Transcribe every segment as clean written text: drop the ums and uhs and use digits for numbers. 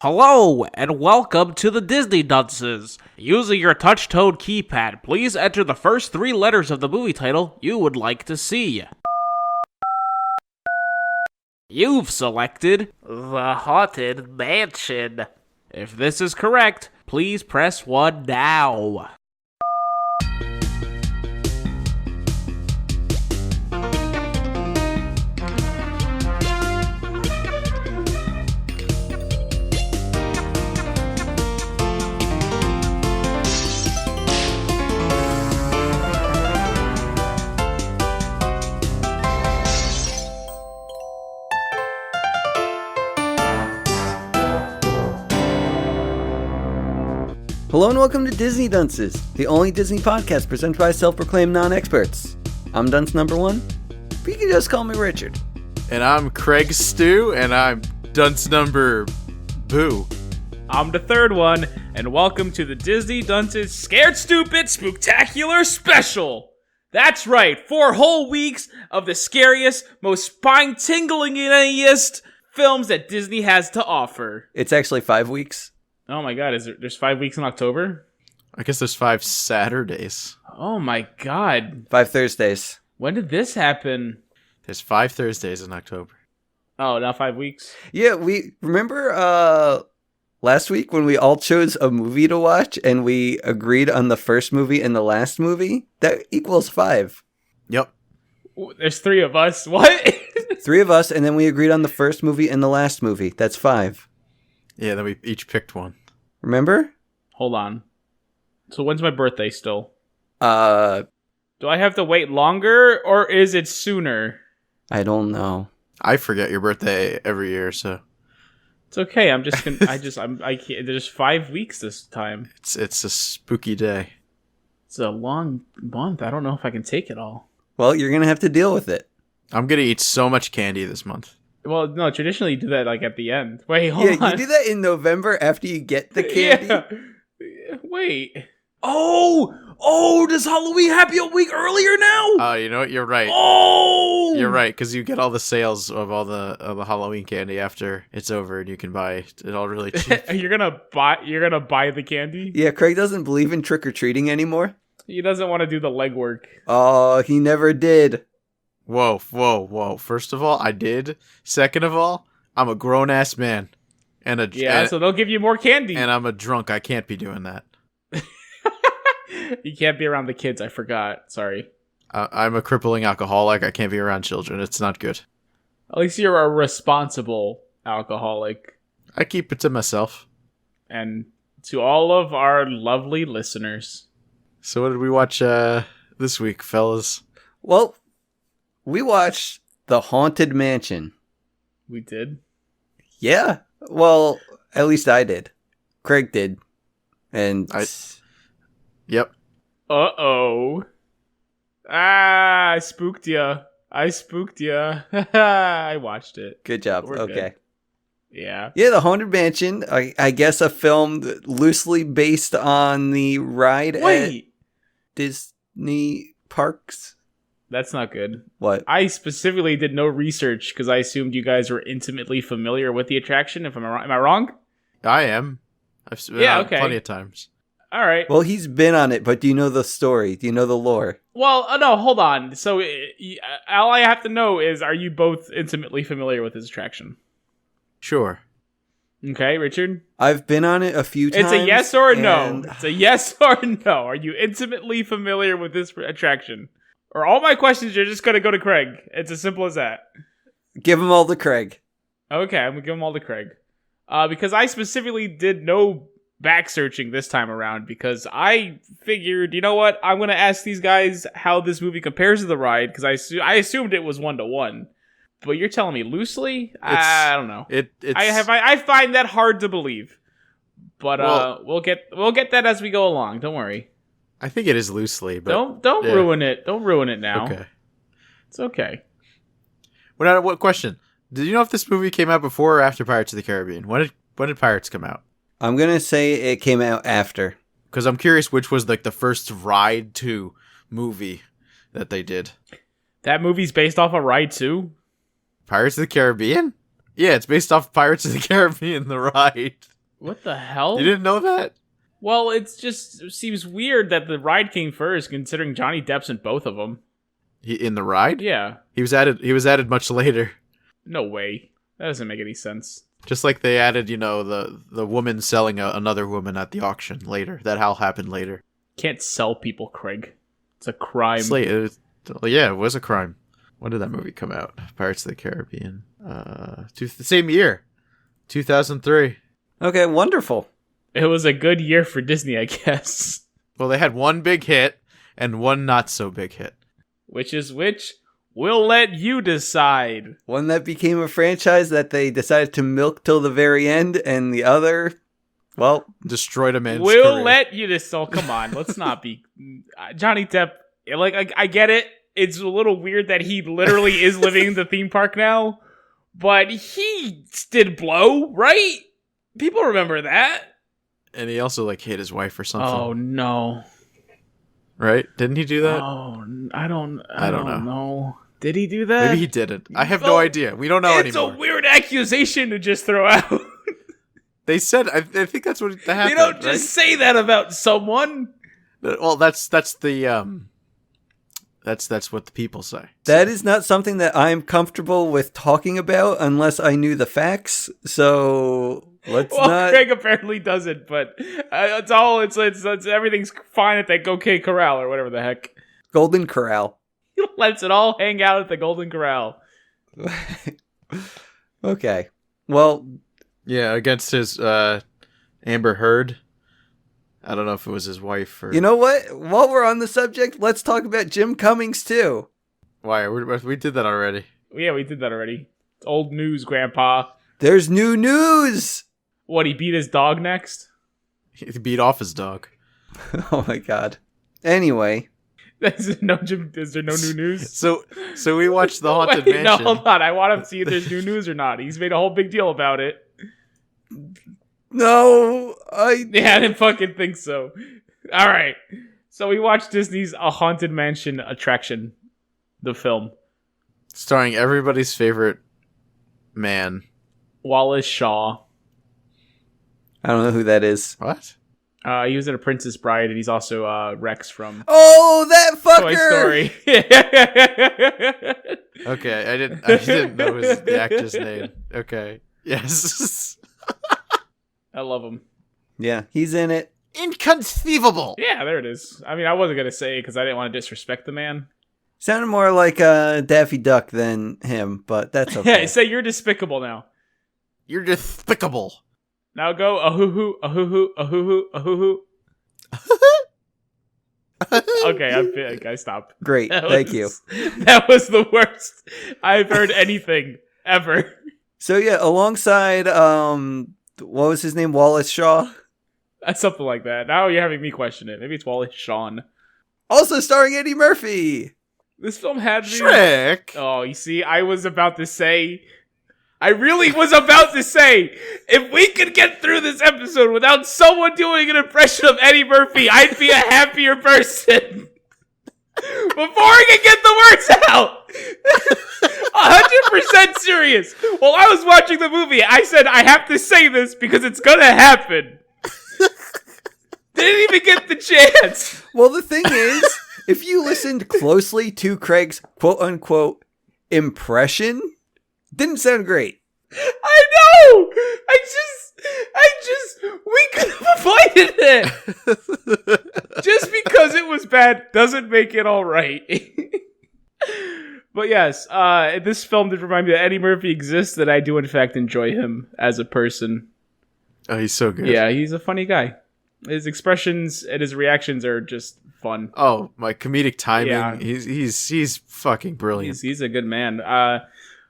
Hello, and welcome to the Disney Dunces. Using your touch-tone keypad, please enter the first 3 letters of the movie title you would like to see. You've selected The Haunted Mansion. If this is correct, please press 1 now. Hello and welcome to Disney Dunces, the only Disney podcast presented by self-proclaimed non-experts. I'm Dunce number 1, but you can just call me Richard. And I'm Craig Stew, and I'm Dunce number Boo. I'm the third one, and welcome to the Disney Dunces Scared Stupid Spooktacular Special! That's right, 4 whole weeks of the scariest, most spine-tinglingest films that Disney has to offer. It's actually 5 weeks. Oh my god, there's 5 weeks in October? I guess there's 5 Saturdays. Oh my god. 5 Thursdays. When did this happen? There's 5 Thursdays in October. Oh, now 5 weeks? Yeah, we remember last week when we all chose a movie to watch and we agreed on the first movie and the last movie? That equals 5. Yep. There's 3 of us. What? 3 of us, and then we agreed on the first movie and the last movie. That's 5. Yeah, then we each picked one. Remember? Hold on. So when's my birthday still? Do I have to wait longer, or is it sooner? I don't know. I forget your birthday every year, so It's okay. I'm just gonna. I can't. There's 5 weeks this time. it's a spooky day. It's a long month. I don't know if I can take it all. Well, you're going to have to deal with it. I'm gonna eat so much candy this month. Well, no. Traditionally, you do that like at the end. Wait, hold on. Yeah, you do that in November after you get the candy. Yeah. Wait. Oh! Does Halloween happen a week earlier now? Oh, you know what? You're right. Oh! You're right, because you get all the sales of all the Halloween candy after it's over, and you can buy it all really cheap. You're gonna buy the candy? Yeah, Craig doesn't believe in trick-or-treating anymore. He doesn't want to do the legwork. Oh, he never did. Whoa. First of all, I did. Second of all, I'm a grown-ass man. So they'll give you more candy. And I'm a drunk. I can't be doing that. You can't be around the kids, I forgot. Sorry. I'm a crippling alcoholic. I can't be around children. It's not good. At least you're a responsible alcoholic. I keep it to myself. And to all of our lovely listeners. So what did we watch this week, fellas? Well, we watched The Haunted Mansion. We did? Yeah. Well, at least I did. Craig did. And Yep. Uh-oh. I spooked ya. I watched it. good job. We're Okay. good. Yeah. Yeah, The Haunted Mansion, I guess a film loosely based on the ride at Disney parks. That's not good. What? I specifically did no research because I assumed you guys were intimately familiar with the attraction. Am I wrong? I am. I've been on it okay. plenty of times. All right. Well, he's been on it, but do you know the story? Do you know the lore? Well, no, hold on. So all I have to know is, are you both intimately familiar with this attraction? Sure. Okay, Richard? I've been on it a few times. It's a yes or a no. and- It's a yes or a no. Are you intimately familiar with this attraction? Or all my questions are just going to go to Craig. It's as simple as that. Give them all to Craig. Okay, I'm going to give them all to Craig. Because I specifically did no back searching this time around because I figured, you know what? I'm going to ask these guys how this movie compares to the ride because I assumed it was 1-to-1. But you're telling me loosely? I don't know. I find that hard to believe. But we'll get that as we go along. Don't worry. I think it is loosely, but don't ruin it. Don't ruin it now. Okay. It's okay. What question? Did you know if this movie came out before or after Pirates of the Caribbean? When did Pirates come out? I'm going to say it came out after. Because I'm curious which was like the first Ride 2 movie that they did. That movie's based off a ride too? Pirates of the Caribbean? Yeah, it's based off Pirates of the Caribbean, the ride. What the hell? You didn't know that? Well, it seems weird that the ride came first, considering Johnny Depp's in both of them. In the ride? Yeah. He was added much later. No way. That doesn't make any sense. Just like they added, the woman selling another woman at the auction later. That all happened later. Can't sell people, Craig. It's a crime. It was a crime. When did that movie come out? Pirates of the Caribbean. The same year. 2003. Okay, wonderful. It was a good year for Disney, I guess. Well, they had one big hit and one not so big hit. Which is which? We'll let you decide. One that became a franchise that they decided to milk till the very end, and the other, well, destroyed a man's We'll career. let you decide. Oh, come on, let's not be Johnny Depp. Like, I get it. It's a little weird that he literally is living in the theme park now, but he did blow, right? People remember that. And he also hit his wife or something. Oh no! Right? Didn't he do that? Oh, I don't know. Did he do that? Maybe he didn't. I have no idea. We don't know anymore. It's a weird accusation to just throw out. They said. I think that's what happened. You don't just say that about someone. Well, that's the that's what the people say. That is not something that I'm comfortable with talking about unless I knew the facts. So let's not. Craig apparently doesn't, but it's everything's fine at that OK Corral or whatever the heck. Golden Corral. He lets it all hang out at the Golden Corral. Okay. Well, yeah, against his Amber Heard. I don't know if it was his wife or. You know what? While we're on the subject, let's talk about Jim Cummings too. Why? We did that already. Yeah, we did that already. It's old news, Grandpa. There's new news. What, he beat his dog next? He beat off his dog. Oh my god. Anyway. Is there no new news? So we watched the Haunted Mansion. No, hold on. I want to see if there's new news or not. He's made a whole big deal about it. No, I didn't fucking think so. All right. So we watched Disney's A Haunted Mansion attraction, the film. Starring everybody's favorite man. Wallace Shaw. I don't know who that is. What? He was in A Princess Bride, and he's also Rex from Oh, that fucker! Toy Story. Okay, I didn't know the actor's name. Okay. Yes. I love him. Yeah, he's in it. Inconceivable! Yeah, there it is. I mean, I wasn't going to say it because I didn't want to disrespect the man. Sounded more like Daffy Duck than him, but that's okay. Yeah, say you're despicable now. You're despicable. Now go a-hoo-hoo, a-hoo-hoo, a-hoo-hoo, a-hoo-hoo. Okay, I stopped. Great, thank you. That was the worst I've heard anything ever. So yeah, alongside, what was his name? Wallace Shaw? Something like that. Now you're having me question it. Maybe it's Wallace Shawn. Also starring Eddie Murphy. This film had me... Shrek! Oh, you see, I really was about to say, if we could get through this episode without someone doing an impression of Eddie Murphy, I'd be a happier person. Before I could get the words out, 100% serious. While I was watching the movie, I said, I have to say this because it's gonna happen. Didn't even get the chance. Well, the thing is, if you listened closely to Craig's quote-unquote impression, didn't sound great. I know! We could have avoided it! Just because it was bad doesn't make it all right. But yes, this film did remind me that Eddie Murphy exists, that I do in fact enjoy him as a person. Oh, he's so good. Yeah, he's a funny guy. His expressions and his reactions are just fun. Oh, my comedic timing. Yeah. He's fucking brilliant. He's a good man.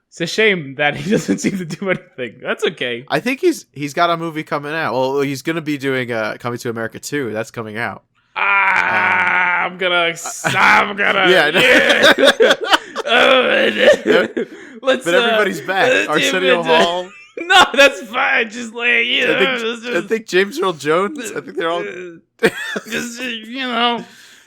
It's a shame that he doesn't seem to do anything. That's okay. I think he's got a movie coming out. Well, he's going to be doing Coming to America 2. That's coming out. I'm gonna. Yeah. Let's. But everybody's back. Arsenio Hall. No, that's fine. Just like I think James Earl Jones. I think they're all. just.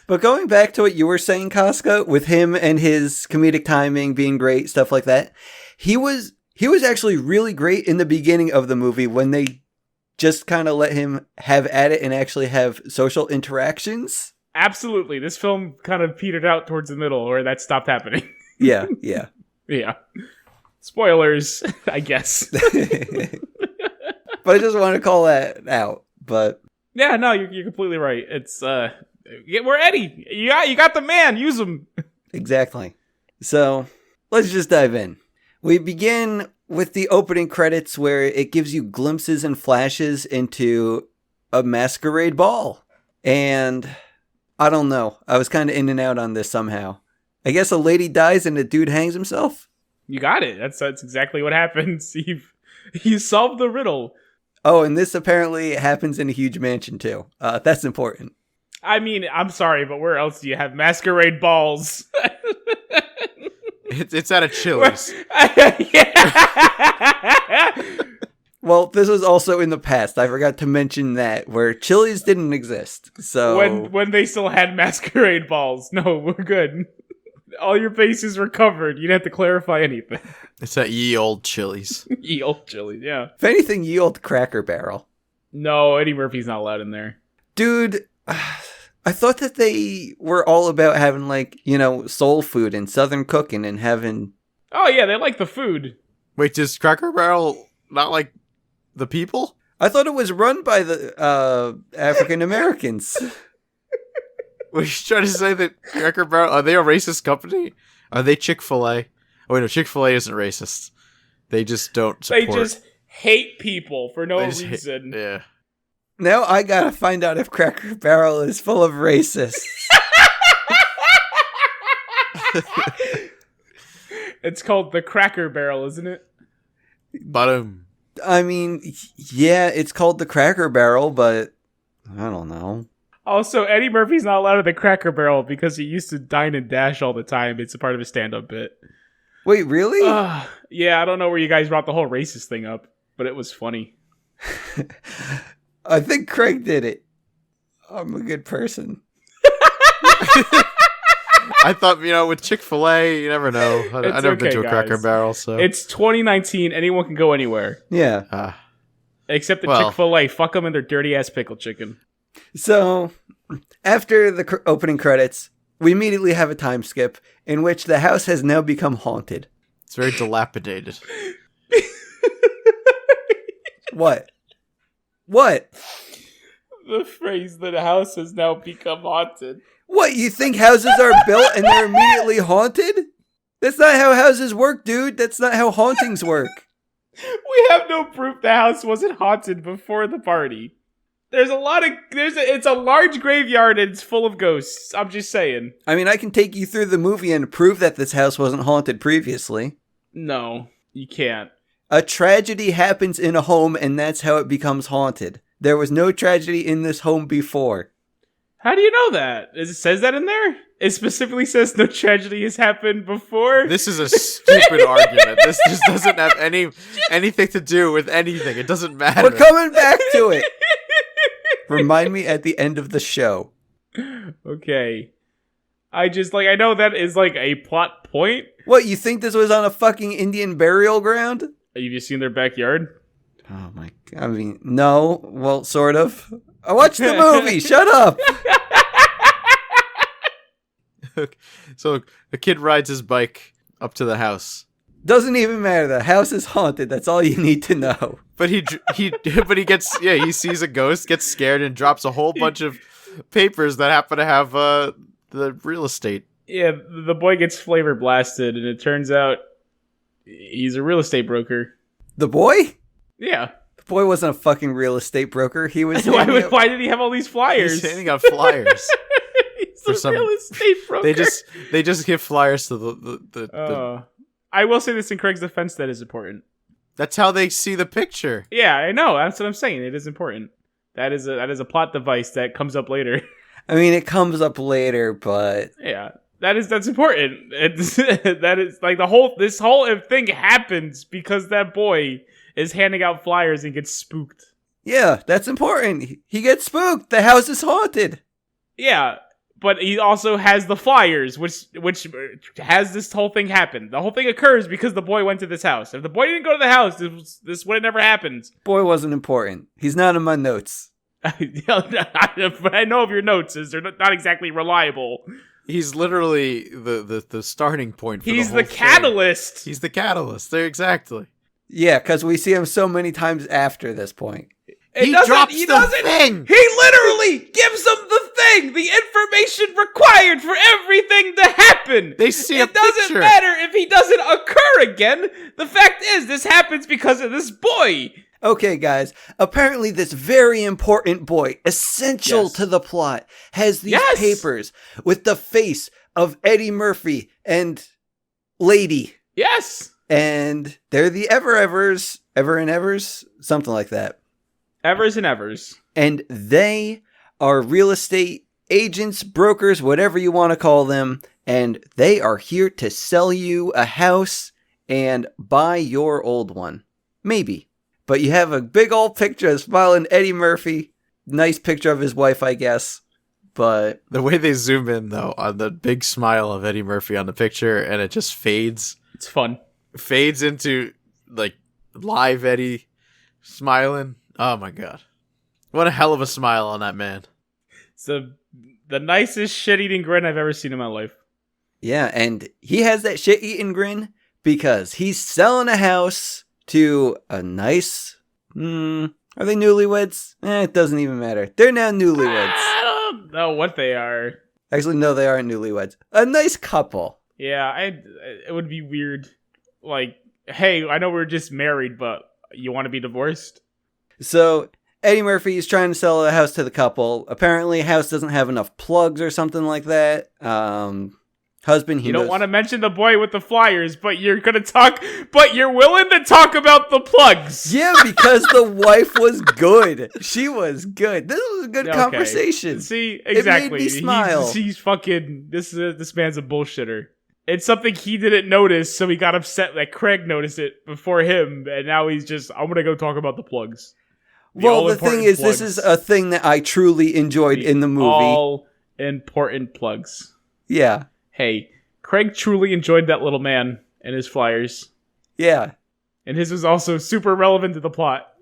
But going back to what you were saying, Casca, with him and his comedic timing being great, stuff like that, he was He was actually really great in the beginning of the movie when they just kind of let him have at it and actually have social interactions. Absolutely. This film kind of petered out towards the middle where that stopped happening. Yeah. Yeah. Spoilers, I guess. But I just want to call that out. But yeah, no, you're completely right. It's we're Eddie. You got the man. Use him. exactly. So let's just dive in. We begin with the opening credits where it gives you glimpses and flashes into a masquerade ball. And I don't know. I was kind of in and out on this somehow. I guess a lady dies and a dude hangs himself. You got it. That's exactly what happens. You solved the riddle. Oh, and this apparently happens in a huge mansion too. That's important. I mean, I'm sorry, but where else do you have masquerade balls? It's at a Chili's. Well, this was also in the past. I forgot to mention that, where Chili's didn't exist. So when they still had masquerade balls. No, we're good. All your bases were covered. You didn't have to clarify anything. It's at ye old Chili's. Ye old Chili's, yeah. if anything, ye old Cracker Barrel. No, Eddie Murphy's not allowed in there. Dude, I thought that they were all about having, like, you know, soul food and southern cooking and having... Oh, yeah, they like the food. Wait, does Cracker Barrel not like the people? I thought it was run by the African Americans. Were you trying to say that Cracker Barrel, are they a racist company? Are they Chick-fil-A? Oh, wait, no, Chick-fil-A isn't racist. They just don't support... They just hate people for no They just reason. yeah. Now I gotta find out if Cracker Barrel is full of racists. It's called the Cracker Barrel, isn't it? Bottom. I mean, yeah, it's called the Cracker Barrel, but I don't know. Also, Eddie Murphy's not allowed at the Cracker Barrel because he used to dine and dash all the time. It's a part of his stand-up bit. Wait, really? Yeah, I don't know where you guys brought the whole racist thing up, but it was funny. I think Craig did it. I'm a good person. I thought, you know, with Chick-fil-A, you never know. I've never been to a guys. Cracker Barrel, so... It's 2019. Anyone can go anywhere. Yeah. Except the Chick-fil-A. Fuck them and their dirty-ass pickle chicken. So, after the opening credits, we immediately have a time skip in which the house has now become haunted. It's very dilapidated. What? What? The phrase that the house has now become haunted. What, you think houses are built and they're immediately haunted? That's not how houses work, dude. That's not how hauntings work. We have no proof the house wasn't haunted before the party. It's a large graveyard and it's full of ghosts. I'm just saying. I mean, I can take you through the movie and prove that this house wasn't haunted previously. No, you can't. A tragedy happens in a home and that's how it becomes haunted. There was no tragedy in this home before. How do you know that? It says that in there? It specifically says no tragedy has happened before? This is a stupid argument. This just doesn't have anything to do with anything. It doesn't matter. We're coming back to it. Remind me at the end of the show. Okay. I know that is like a plot point. What, you think this was on a fucking Indian burial ground? Have you seen their backyard? Oh my god. I mean, no. Well, sort of. I watched the movie. Shut up. So the kid rides his bike up to the house. Doesn't even matter. The house is haunted. That's all you need to know. But he sees a ghost, gets scared, and drops a whole bunch of papers that happen to have the real estate. Yeah, the boy gets flavor blasted, and it turns out he's a real estate broker. The boy? Yeah. The boy wasn't a fucking real estate broker. He was. Why did he have all these flyers? He's handing out flyers. He's a real estate broker. They just give flyers to the I will say this in Craig's defense, that is important. That's how they see the picture. Yeah, I know. That's what I'm saying. It is important. That is a plot device that comes up later. I mean, it comes up later, but yeah, that's important. That is like this whole thing happens because that boy is handing out flyers and gets spooked. Yeah, that's important. He gets spooked. The house is haunted. Yeah, But he also has the flyers, which has this whole thing happen. The whole thing occurs because the boy went to this house. If the boy didn't go to the house, this would have never happened. Boy wasn't important. He's not in my notes. But I know of your notes, as they're not exactly reliable. He's literally the starting point for He's the whole the catalyst. He's the catalyst. There, exactly. Yeah, because we see him so many times after this point. He drops the thing. He literally gives them the thing, the information required for everything to happen. They see a picture. It doesn't matter if he doesn't occur again. The fact is, this happens because of this boy. Okay, guys. Apparently, this very important boy, essential to the plot, has these papers with the face of Eddie Murphy and Lady. Yes. And they're the Evers, something like that. Evers and Evers. And they are real estate agents, brokers, whatever you want to call them. And they are here to sell you a house and buy your old one. Maybe. But you have a big old picture of smiling Eddie Murphy. Nice picture of his wife, I guess. But the way they zoom in, though, on the big smile of Eddie Murphy on the picture, and it just fades. It's fun. Fades into, like, live Eddie smiling. Oh, my God. What a hell of a smile on that man. It's the nicest shit-eating grin I've ever seen in my life. Yeah, and he has that shit-eating grin because he's selling a house to a nice... are they newlyweds? It doesn't even matter. They're now newlyweds. I don't know what they are. Actually, no, they aren't newlyweds. A nice couple. Yeah, it would be weird. Like, hey, I know we're just married, but you want to be divorced? So, Eddie Murphy is trying to sell a house to the couple. Apparently, house doesn't have enough plugs or something like that. Husband, he You don't want to mention the boy with the flyers, but you're willing to talk about the plugs. Yeah, because the wife was good. She was good. This was a good conversation. See, exactly. It made me smile. He's fucking. This man's a bullshitter. It's something he didn't notice, so he got upset that Craig noticed it before him, and now he's just, I'm gonna go talk about the plugs. Well, the thing is, this is a thing that I truly enjoyed in the movie. All important plugs. Yeah. Hey, Craig truly enjoyed that little man and his flyers. Yeah. And his was also super relevant to the plot.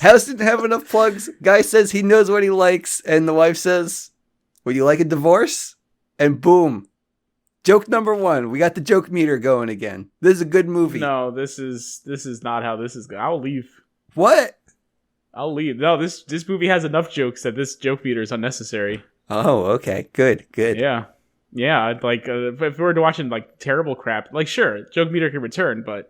House didn't have enough plugs. Guy says he knows what he likes, and the wife says, would you like a divorce? And boom. Joke number 1. We got the joke meter going again. This is a good movie. No, this is not how this is going. I'll leave. What? I'll leave. No, this movie has enough jokes that this joke meter is unnecessary. Oh, okay. Good. Yeah. Yeah, like, if we were watching, like, terrible crap, like, sure, joke meter can return, but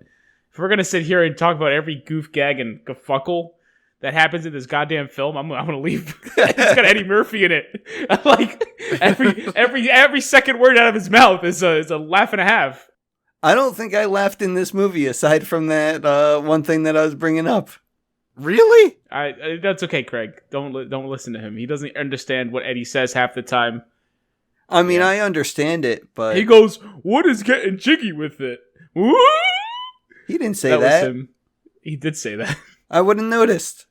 if we're gonna sit here and talk about every goof, gag, and gafuckle that happens in this goddamn film, I'm gonna leave. It's got Eddie Murphy in it. Like, every second word out of his mouth is a laugh and a half. I don't think I laughed in this movie, aside from that one thing that I was bringing up. Really? That's okay, Craig. Don't listen to him. He doesn't understand what Eddie says half the time. I mean, I understand it, but... He goes, what is getting jiggy with it? Woo! He didn't say that. that. Was him. He did say that. I wouldn't noticed.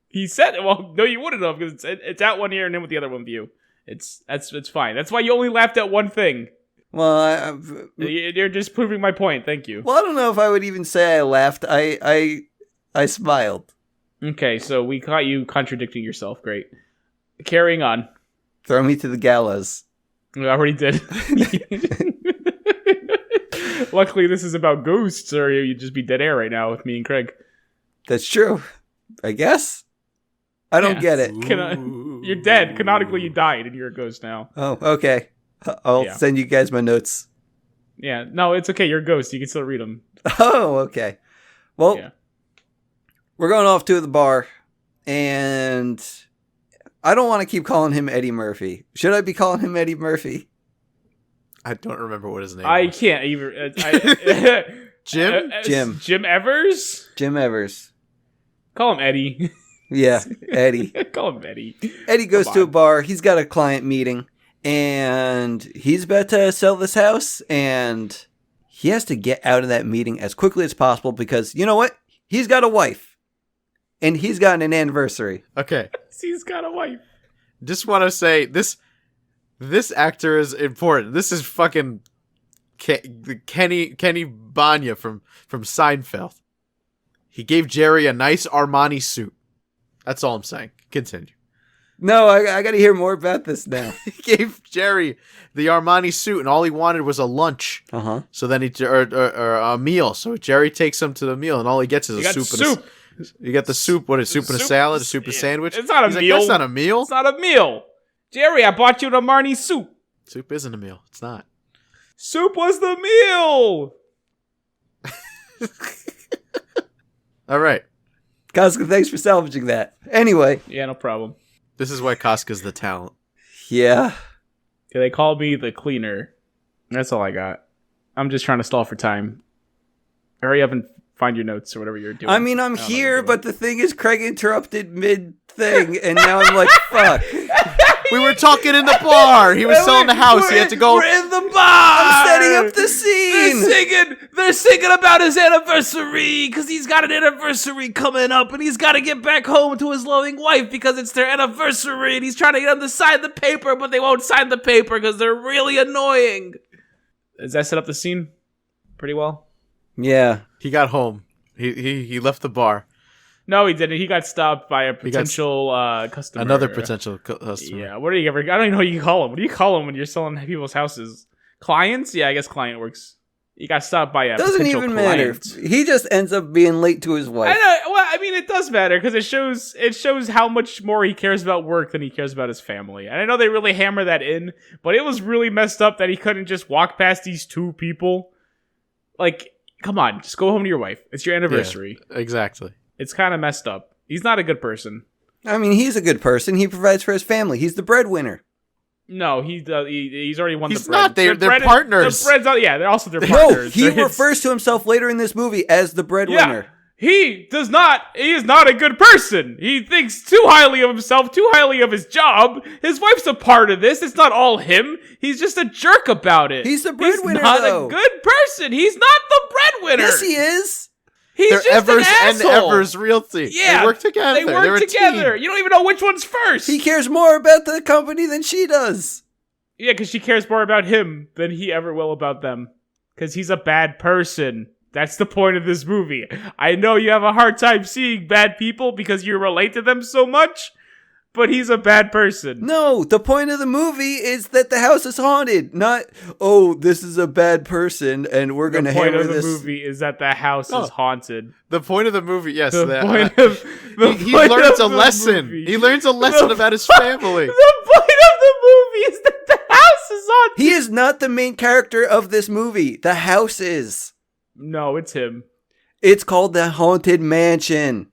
He said it. Well, no, you wouldn't have, because it's out one ear and in with the other one view. It's fine. That's why you only laughed at one thing. Well, you're just proving my point. Thank you. Well, I don't know if I would even say I laughed. I smiled. Okay, so we caught you contradicting yourself. Great. Carrying on. Throw me to the gallows. I already did. Luckily, this is about ghosts, or you'd just be dead air right now with me and Craig. That's true. I guess. I don't get it. You're dead. Canonically, you died, and you're a ghost now. Oh, okay. I'll send you guys my notes. Yeah. No, it's okay. You're a ghost. You can still read them. Oh, okay. Well, we're going off to the bar, and... I don't want to keep calling him Eddie Murphy. Should I be calling him Eddie Murphy? I don't remember what his name I was. Can't even... Jim? Jim Evers? Jim Evers. Call him Eddie. Yeah, Eddie. Call him Eddie. Eddie goes to a bar. He's got a client meeting, and he's about to sell this house, and he has to get out of that meeting as quickly as possible because, you know what? He's got a wife. And he's got an anniversary. Okay. He's got a wife. Just want to say, this This actor is important. This is fucking Kenny Banya from Seinfeld. He gave Jerry a nice Armani suit. That's all I'm saying. Continue. No, I got to hear more about this now. He gave Jerry the Armani suit, and all he wanted was a lunch. So then or a meal. So Jerry takes him to the meal, and all he gets is a soup. You get the soup. What is soup and a salad? A soup and a sandwich? It's not a meal. That's not a meal. It's not a meal. Jerry, I bought you an Armani soup. Soup isn't a meal. It's not. Soup was the meal. All right. Casca, thanks for salvaging that. Anyway. Yeah, no problem. This is why Casca's the talent. Yeah. They call me the cleaner. That's all I got. I'm just trying to stall for time. Hurry up and find your notes or whatever you're doing. I mean, I'm here, but the thing is, Craig interrupted mid-thing, and now I'm like, fuck. We were talking in the bar. He was selling the house. He had to go. We're in the bar. I'm setting up the scene. They're singing about his anniversary because he's got an anniversary coming up, and he's got to get back home to his loving wife because it's their anniversary, and he's trying to get them to sign the paper, but they won't sign the paper because they're really annoying. Does that set up the scene pretty well? Yeah. He got home. He left the bar. No, he didn't. He got stopped by a potential customer. Another potential customer. Yeah. What do you ever? I don't even know what you call them. What do you call them when you're selling people's houses? Clients? Yeah, I guess client works. He got stopped by a Doesn't potential even client. matter. He just ends up being late to his wife. I know. Well, I mean, it does matter because it shows how much more he cares about work than he cares about his family. And I know they really hammer that in, but it was really messed up that he couldn't just walk past these two people. Like, come on, just go home to your wife. It's your anniversary. Yeah, exactly. It's kind of messed up. He's not a good person. I mean, he's a good person. He provides for his family. He's the breadwinner. No, he's already won He's the bread. not. They're partners. The bread's out, yeah, they're also their partners. No, he refers to himself later in this movie as the breadwinner. Yeah, he is not a good person. He thinks too highly of himself, too highly of his job. His wife's a part of this. It's not all him. He's just a jerk about it. He's the breadwinner, He's not though. a good person. He's not the breadwinner. Yes, he is. He's They're just Evers an and asshole. Evers Realty. Yeah, they work together. They work They're together. A team. You don't even know which one's first. He cares more about the company than she does. Yeah, because she cares more about him than he ever will about them. Because he's a bad person. That's the point of this movie. I know you have a hard time seeing bad people because you relate to them so much, but he's a bad person. No, the point of the movie is that the house is haunted. Not, oh, this is a bad person and we're going to hammer this. The point of the movie is that the house is haunted. The point of the movie, yes. He He learns a lesson. He learns a lesson about his family. The point of the movie is that the house is haunted. He is not the main character of this movie. The house is. No, it's him. It's called the Haunted Mansion.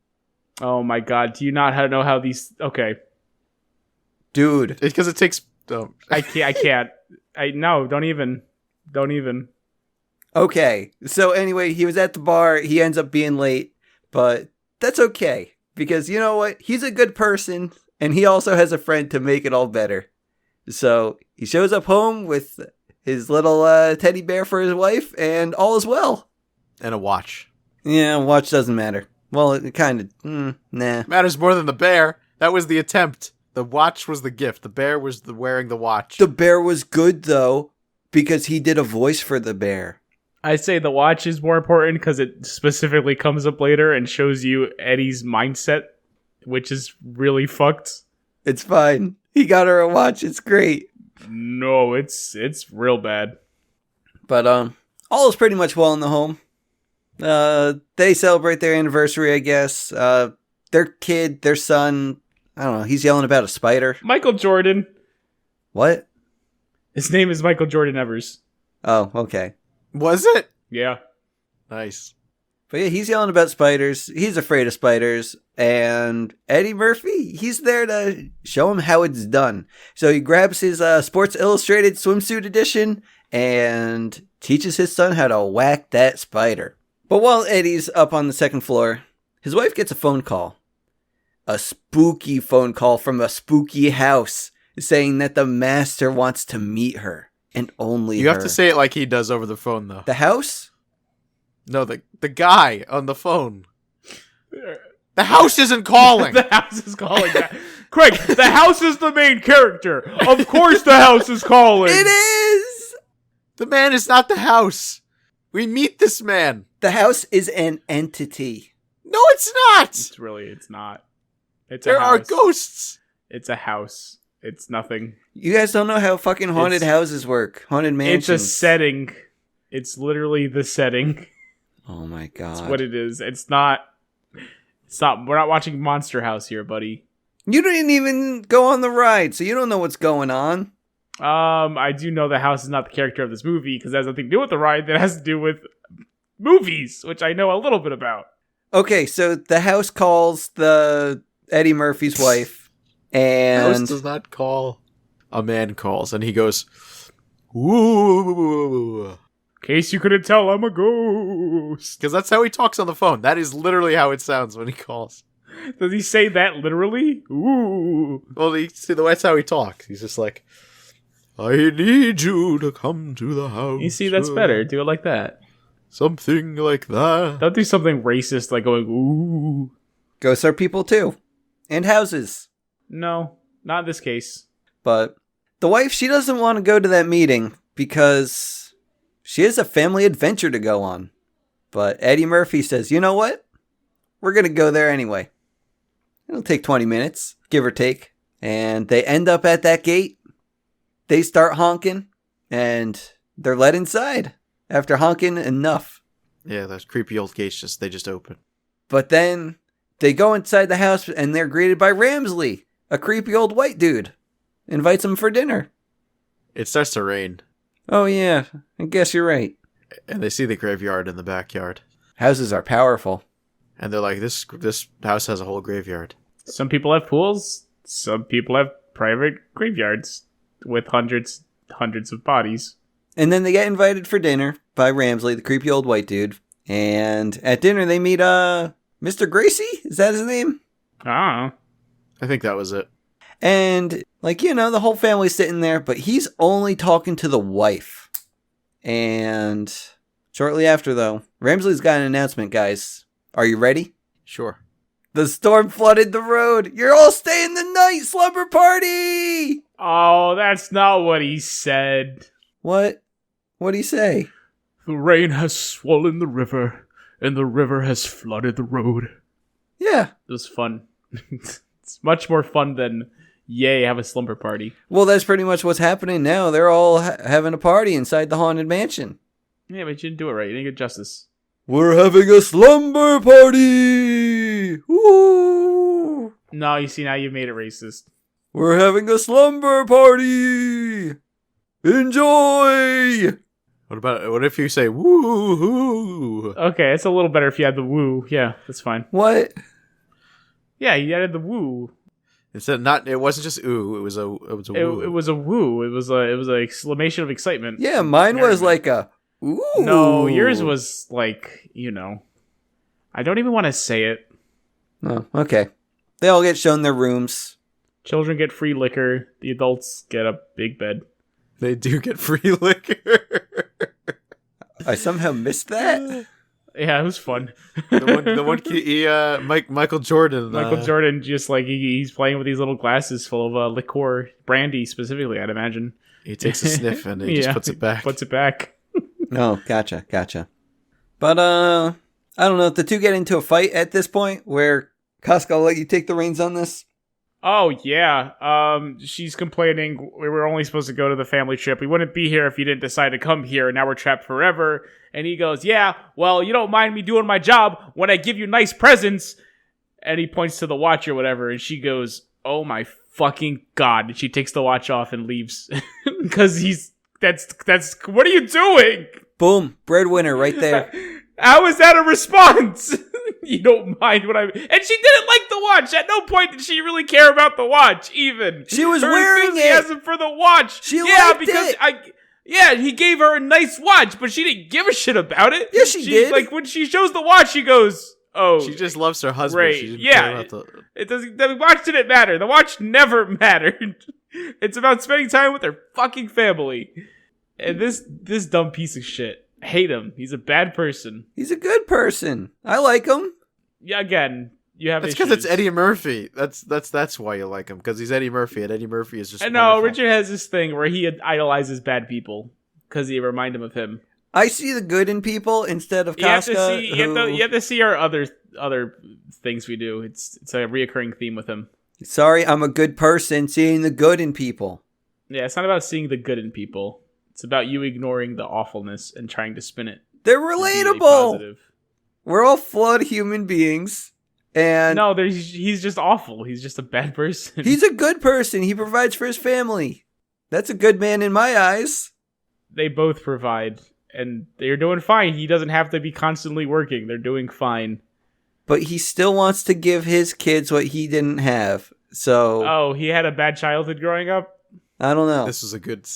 Oh my god, do you not know how these... Okay. Dude. It's because it takes... Oh. I can't. No, don't even. Okay, so anyway, he was at the bar. He ends up being late, but that's okay. Because you know what? He's a good person, and he also has a friend to make it all better. So he shows up home with his little teddy bear for his wife, and all is well. And a watch. Yeah, watch doesn't matter. Well, it kind of, nah. Matters more than the bear. That was the attempt. The watch was the gift. The bear was wearing the watch. The bear was good, though, because he did a voice for the bear. I say the watch is more important because it specifically comes up later and shows you Eddie's mindset, which is really fucked. It's fine. He got her a watch. It's great. No, it's real bad. But all is pretty much well in the home. They celebrate their anniversary, I guess. Their kid, their son, I don't know, he's yelling about a spider. Michael Jordan. What? His name is Michael Jordan Evers. Oh, okay. Was it? Yeah. Nice. But yeah, he's yelling about spiders. He's afraid of spiders. And Eddie Murphy, he's there to show him how it's done. So he grabs his Sports Illustrated swimsuit edition and teaches his son how to whack that spider. But while Eddie's up on the second floor, his wife gets a phone call. A spooky phone call from a spooky house saying that the master wants to meet her. And only You her. have to say it like he does over the phone, though. The house? No, the guy on the phone. The house isn't calling. The house is calling. Craig, the house is the main character. Of course the house is calling. It is! The man is not the house. We meet this man. The house is an entity. No, it's not. It's not. There are ghosts. It's a house. It's nothing. You guys don't know how fucking haunted houses work. Haunted mansions. It's a setting. It's literally the setting. Oh my god. That's what it is. It's not. We're not watching Monster House here, buddy. You didn't even go on the ride, so you don't know what's going on. I do know the house is not the character of this movie because it has nothing to do with the ride. That has to do with movies, which I know a little bit about. Okay, so the house calls the Eddie Murphy's wife, and The house does not call. A man calls, and he goes, "Ooh." In case you couldn't tell, I'm a ghost. Because that's how he talks on the phone. That is literally how it sounds when he calls. Does he say that literally? Ooh. Well, that's how he talks. He's just like, I need you to come to the house. You see, that's better. Do it like that. Something like that. Don't do something racist like going, ooh. ghosts are people too. And houses. No, not in this case. But the wife, she doesn't want to go to that meeting because she has a family adventure to go on. But Eddie Murphy says, you know what? We're going to go there anyway. It'll take 20 minutes, give or take. And they end up at that gate. They start honking, and they're let inside after honking enough. Yeah, those creepy old gates they just open. But then they go inside the house, and they're greeted by Ramsley, a creepy old white dude. Invites them for dinner. It starts to rain. Oh yeah, I guess you're right. And they see the graveyard in the backyard. Houses are powerful. And they're like, this house has a whole graveyard. Some people have pools. Some people have private graveyards with hundreds of bodies. And then they get invited for dinner by Ramsley, the creepy old white dude. And at dinner they meet Mr. Gracie? Is that his name? Ah. I think that was it. And, the whole family's sitting there, but he's only talking to the wife. And shortly after, though, Ramsley's got an announcement, guys. Are you ready? Sure. The storm flooded the road. You're all staying the night, slumber party! Oh, that's not what he said. What? What'd he say? The rain has swollen the river, and the river has flooded the road. Yeah. It was fun. It's much more fun than, yay, have a slumber party. Well, that's pretty much what's happening now. They're all having a party inside the haunted mansion. Yeah, but you didn't do it right. You didn't get justice. We're having a slumber party! Woo! No, you see, now you made it racist. We're having a slumber party! Enjoy! What if you say woo-hoo? Okay, it's a little better if you had the woo. Yeah, that's fine. What? Yeah, you added the woo. It wasn't just ooh, it was a woo. It was a woo. It was an exclamation of excitement. Yeah, mine was like a ooh. No, yours was like, I don't even want to say it. Oh, okay. They all get shown their rooms. Children get free liquor. The adults get a big bed. They do get free liquor. I somehow missed that. Yeah, it was fun. the one Michael Jordan. Michael Jordan just he's playing with these little glasses full of liqueur, brandy specifically, I'd imagine. He takes a sniff and he just puts it back. Puts it back. Oh, gotcha. But I don't know if the two get into a fight at this point where Casca, I'll let you take the reins on this. Oh, yeah. She's complaining we were only supposed to go to the family trip. We wouldn't be here if you didn't decide to come here, and now we're trapped forever. And he goes, yeah, well, you don't mind me doing my job when I give you nice presents. And he points to the watch or whatever, and she goes, oh my fucking God. And she takes the watch off and leaves. Because that's, what are you doing? Boom, breadwinner right there. How is that a response? You don't mind what and she didn't like the watch. At no point did she really care about the watch, even. She was her wearing enthusiasm it for the watch. She liked it. He gave her a nice watch, but she didn't give a shit about it. Yeah, she did. Like when she shows the watch, she goes, "Oh, she just loves her husband." Great. She didn't care about it doesn't. The watch didn't matter. The watch never mattered. It's about spending time with her fucking family. And this dumb piece of shit. Hate him. He's a bad person. He's a good person. I like him. Yeah, again, You have That's issues. because it's Eddie Murphy. That's why you like him, because he's Eddie Murphy, and Eddie Murphy is just. I know Richard has this thing where he idolizes bad people because they remind him of him. I see the good in people instead of Casca. You have to see our other things we do. It's a reoccurring theme with him. Sorry, I'm a good person, seeing the good in people. Yeah, it's not about seeing the good in people. It's about you ignoring the awfulness and trying to spin it. They're relatable. We're all flawed human beings. And no, he's just awful. He's just a bad person. He's a good person. He provides for his family. That's a good man in my eyes. They both provide, and they're doing fine. He doesn't have to be constantly working. They're doing fine. But he still wants to give his kids what he didn't have. So oh, he had a bad childhood growing up? I don't know. This is a good...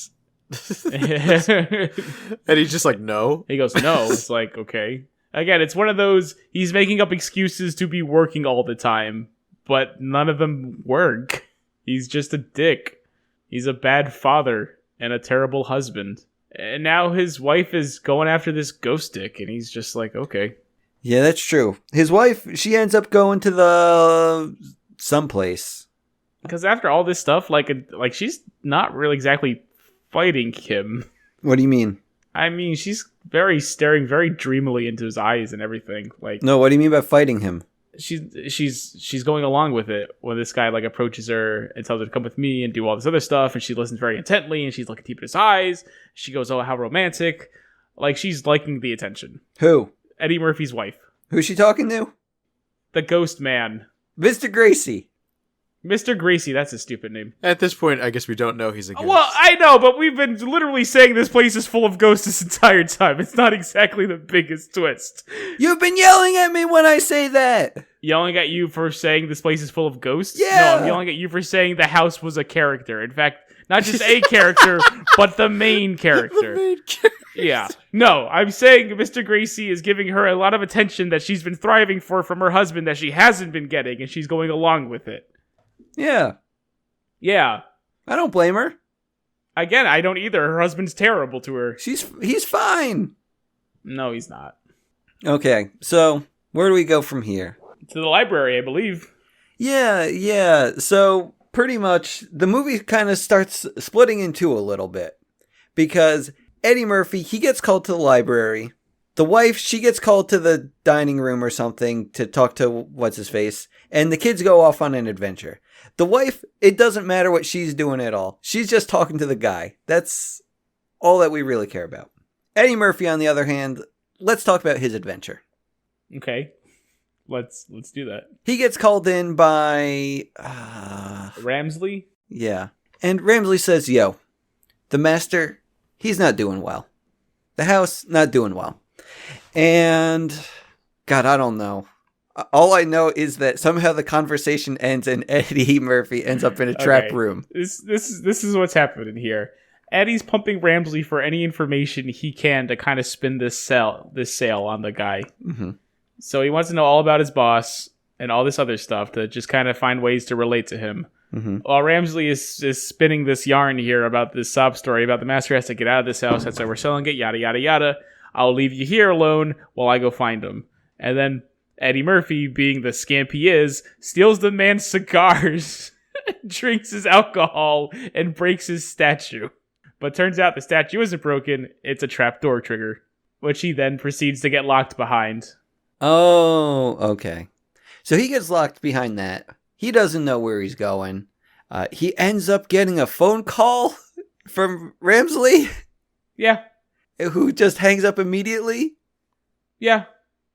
And he's just like, no. He goes, no. It's like, okay. Again, it's one of those, he's making up excuses to be working all the time, but none of them work. He's just a dick. He's a bad father and a terrible husband. And now his wife is going after this ghost dick, and he's just like, okay. Yeah, that's true. His wife, she ends up going to the someplace. Because after all this stuff, like she's not really exactly fighting him. What do you mean? I mean, she's staring very dreamily into his eyes and everything. Like, no, what do you mean by fighting him? She's going along with it when this guy like approaches her and tells her to come with me and do all this other stuff, and she listens very intently, and she's looking deep in his eyes. She goes, "Oh, how romantic!" Like she's liking the attention. Who? Eddie Murphy's wife. Who's she talking to? The ghost man, Mr. Gracie. Mr. Gracie, that's a stupid name. At this point, I guess we don't know he's a ghost. Well, I know, but we've been literally saying this place is full of ghosts this entire time. It's not exactly the biggest twist. You've been yelling at me when I say that. Yelling at you for saying this place is full of ghosts? Yeah. No, I'm yelling at you for saying the house was a character. In fact, not just a character, but the main character. The main character. Yeah. No, I'm saying Mr. Gracie is giving her a lot of attention that she's been thriving for from her husband that she hasn't been getting, and she's going along with it. Yeah. Yeah. I don't blame her. Again, I don't either. Her husband's terrible to her. He's fine. No, he's not. Okay, so where do we go from here? To the library, I believe. Yeah. So pretty much the movie kind of starts splitting in two a little bit. Because Eddie Murphy, he gets called to the library. The wife, she gets called to the dining room or something to talk to what's-his-face. And the kids go off on an adventure. The wife, it doesn't matter what she's doing at all. She's just talking to the guy. That's all that we really care about. Eddie Murphy, on the other hand, let's talk about his adventure. Okay. Let's do that. He gets called in by... Ramsley? Yeah. And Ramsley says, yo, the master, he's not doing well. The house, not doing well. And... God, I don't know. All I know is that somehow the conversation ends and Eddie Murphy ends up in a trap room. This is what's happening here. Eddie's pumping Ramsley for any information he can to kind of spin this sale on the guy. Mm-hmm. So he wants to know all about his boss and all this other stuff to just kind of find ways to relate to him. Mm-hmm. While Ramsley is spinning this yarn here about this sob story about the master has to get out of this house. That's why we're selling it, yada, yada, yada. I'll leave you here alone while I go find him. And then Eddie Murphy, being the scamp he is, steals the man's cigars, drinks his alcohol, and breaks his statue. But turns out the statue isn't broken, it's a trapdoor trigger, which he then proceeds to get locked behind. Oh, okay. So he gets locked behind that. He doesn't know where he's going. He ends up getting a phone call from Ramsley. Yeah. Who just hangs up immediately. Yeah.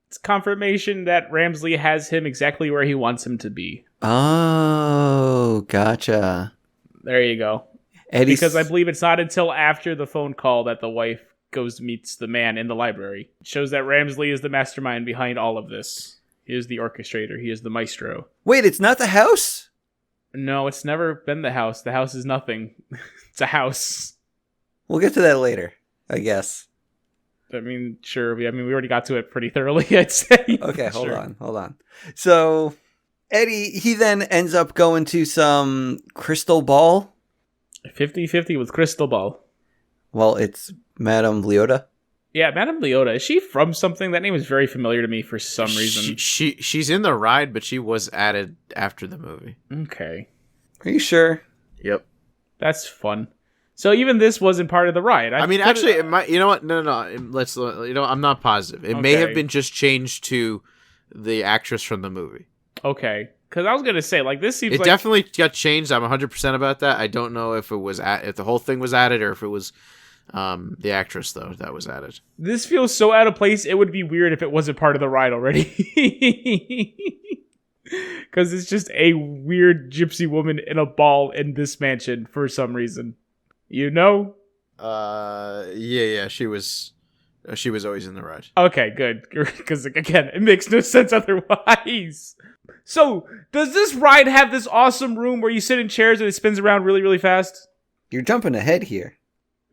It's confirmation that Ramsley has him exactly where he wants him to be. Oh, gotcha. There you go. Because I believe it's not until after the phone call that the wife goes meets the man in the library. It shows that Ramsley is the mastermind behind all of this. He is the orchestrator. He is the maestro. Wait, it's not the house? No, it's never been the house. The house is nothing. It's a house. We'll get to that later, I guess. I mean, sure. We already got to it pretty thoroughly, I'd say. Okay, hold on. So, Eddie, he then ends up going to some crystal ball. 50-50 with crystal ball. Well, it's Madame Leota. Yeah, Madame Leota. Is she from something? That name is very familiar to me for some reason. She's in the ride, but she was added after the movie. Okay. Are you sure? Yep. That's fun. So even this wasn't part of the ride. I mean, actually, it might. You know what? No. Let's. I'm not positive. It may have been just changed to the actress from the movie. Okay. Because I was gonna say, like, this seems. It definitely got changed. I'm 100% about that. I don't know if it was if the whole thing was added or if it was the actress though that was added. This feels so out of place. It would be weird if it wasn't part of the ride already. Because it's just a weird gypsy woman in a ball in this mansion for some reason. You know? Yeah. She was always in the ride. Okay, good. Because again, it makes no sense otherwise. So, does this ride have this awesome room where you sit in chairs and it spins around really, really fast? You're jumping ahead here.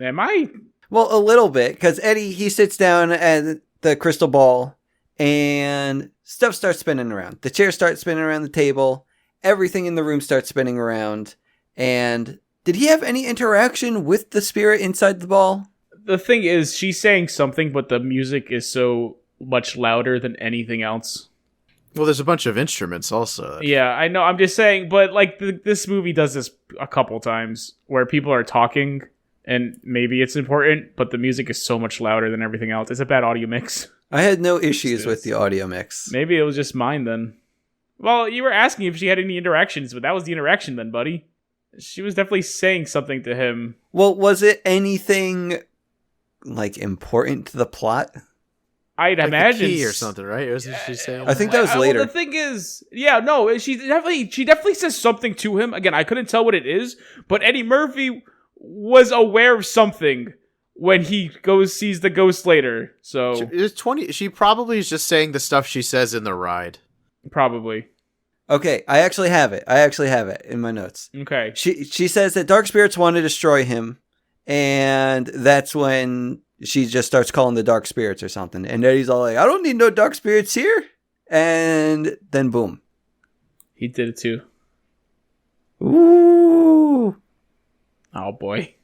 Am I? Well, a little bit, because Eddie, he sits down at the crystal ball, and stuff starts spinning around. The chairs start spinning around the table. Everything in the room starts spinning around. And did he have any interaction with the spirit inside the ball? The thing is, she's saying something, but the music is so much louder than anything else. Well, there's a bunch of instruments also. Yeah, I know. I'm just saying, but like this movie does this a couple times where people are talking and maybe it's important, but the music is so much louder than everything else. It's a bad audio mix. I had no issues with the audio mix. Maybe it was just mine then. Well, you were asking if she had any interactions, but that was the interaction then, buddy. She was definitely saying something to him. Well, was it anything like important to the plot? I'd like imagine the key or something, right? Wasn't she saying? I think that was later. Well, the thing is, yeah, no, she definitely says something to him. Again, I couldn't tell what it is, but Eddie Murphy was aware of something when he sees the ghost later. So it's 20. She probably is just saying the stuff she says in the ride. Probably. Okay, I actually have it in my notes. Okay. She says that dark spirits want to destroy him, and that's when she just starts calling the dark spirits or something. And Eddie's all like, I don't need no dark spirits here. And then boom. He did it too. Ooh. Oh boy.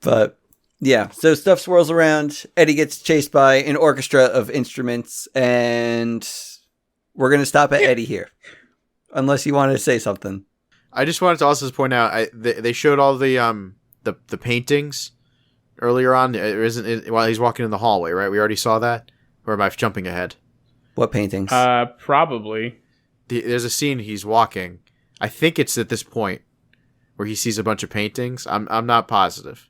But yeah, so stuff swirls around. Eddie gets chased by an orchestra of instruments, and we're going to stop at Eddie here. Unless you wanted to say something. I just wanted to also point out, they showed all the paintings earlier on. While he's walking in the hallway, right? We already saw that? Or am I jumping ahead? What paintings? Probably. There's a scene he's walking. I think it's at this point where he sees a bunch of paintings. I'm not positive.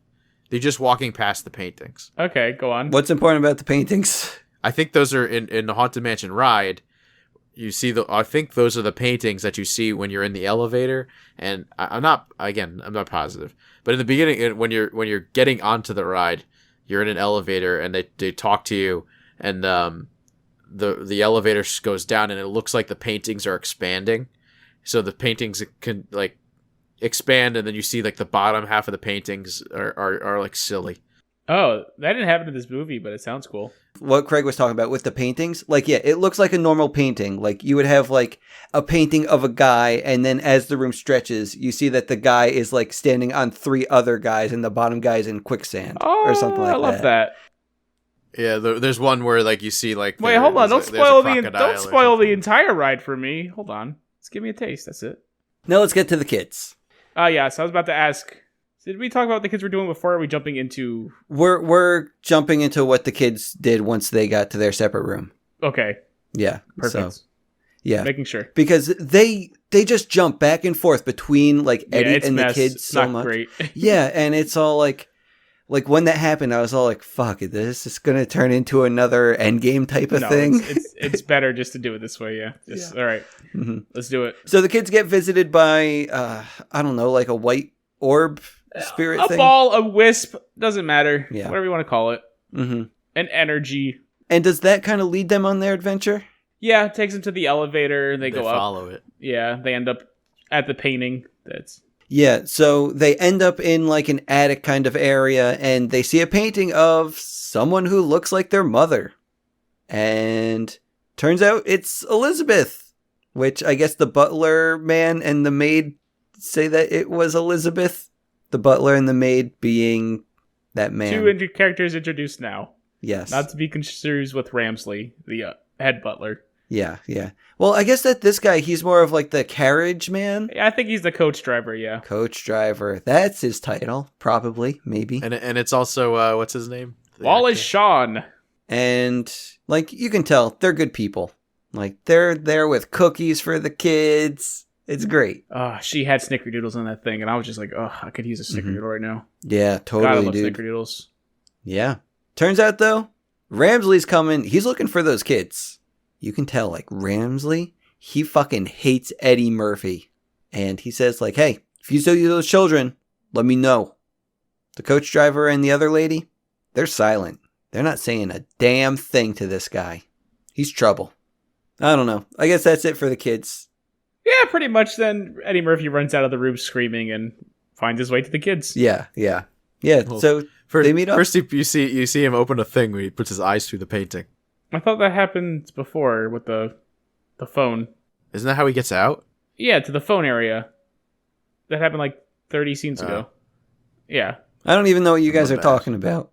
They're just walking past the paintings. Okay, go on. What's important about the paintings? I think those are in the Haunted Mansion ride. You see I think those are the paintings that you see when you're in the elevator, and I'm not positive. But in the beginning, when you're getting onto the ride, you're in an elevator and they talk to you, and the elevator goes down and it looks like the paintings are expanding. So the paintings can like expand, and then you see like the bottom half of the paintings are like silly. Oh, that didn't happen in this movie, but it sounds cool. What Craig was talking about with the paintings, like, yeah, it looks like a normal painting. Like, you would have, like, a painting of a guy, and then as the room stretches, you see that the guy is, like, standing on 3 other guys, and the bottom guy is in quicksand, or something like that. I love that. Yeah, there's one where, like, you see, like... Wait, hold on, don't spoil the entire ride for me. Hold on. Just give me a taste, that's it. Now let's get to the kids. Yeah, so I was about to ask... Did we talk about what the kids were doing before, or are we jumping into... We're jumping into what the kids did once they got to their separate room. Okay. Yeah. Perfect. So, yeah. Making sure. Because they just jump back and forth between, like, Eddie and the kids so much. Great. Yeah, and it's all, like, when that happened, I was all like, fuck it, this is going to turn into another Endgame type of thing. It's better just to do it this way, yeah. All right. Mm-hmm. Let's do it. So the kids get visited by, I don't know, like a white orb spirit thing? A ball, a wisp, doesn't matter. Yeah. Whatever you want to call it. Mm-hmm. An energy. And does that kind of lead them on their adventure? Yeah, it takes them to the elevator. They go up. They follow it. Yeah, they end up at the painting. Yeah, so they end up in like an attic kind of area, and they see a painting of someone who looks like their mother. And turns out it's Elizabeth, which I guess the butler man and the maid say that it was Elizabeth. The butler and the maid being that man. Two characters introduced now. Yes. Not to be confused with Ramsley, the head butler. Yeah. Well, I guess that this guy, he's more of like the carriage man. I think he's the coach driver, yeah. Coach driver. That's his title, probably, maybe. And it's also, what's his name? Wallace Shawn. And, like, you can tell, they're good people. Like, they're there with cookies for the kids. It's great. She had snickerdoodles in that thing, and I was just like, I could use a snickerdoodle right now. Yeah, totally, God, I love dude. snickerdoodles. Yeah. Turns out, though, Ramsley's coming. He's looking for those kids. You can tell, like, Ramsley, he fucking hates Eddie Murphy. And he says, like, hey, if you see those children, let me know. The coach driver and the other lady, they're silent. They're not saying a damn thing to this guy. He's trouble. I don't know. I guess that's it for the kids. Yeah, pretty much. Then Eddie Murphy runs out of the room screaming and finds his way to the kids. Yeah. Well, so they meet up. First, you see him open a thing where he puts his eyes through the painting. I thought that happened before with the phone. Isn't that how he gets out? Yeah, to the phone area. That happened like 30 scenes ago. Yeah. I don't even know what you guys are talking about.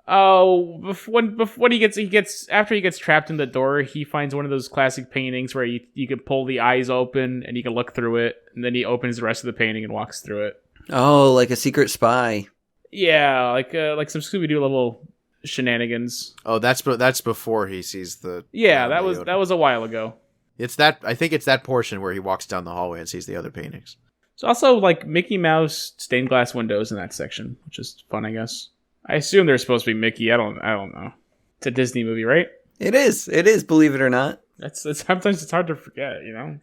Oh, when he gets after he gets trapped in the door, he finds one of those classic paintings where you can pull the eyes open and you can look through it, and then he opens the rest of the painting and walks through it. Oh, like a secret spy. Yeah, like some Scooby-Doo level shenanigans. Oh, that's before he sees the. Yeah, that was a while ago. I think it's that portion where he walks down the hallway and sees the other paintings. It's also like Mickey Mouse stained glass windows in that section, which is fun, I guess. I assume they're supposed to be Mickey. I don't know. It's a Disney movie, right? It is. Believe it or not. That's sometimes it's hard to forget. You know,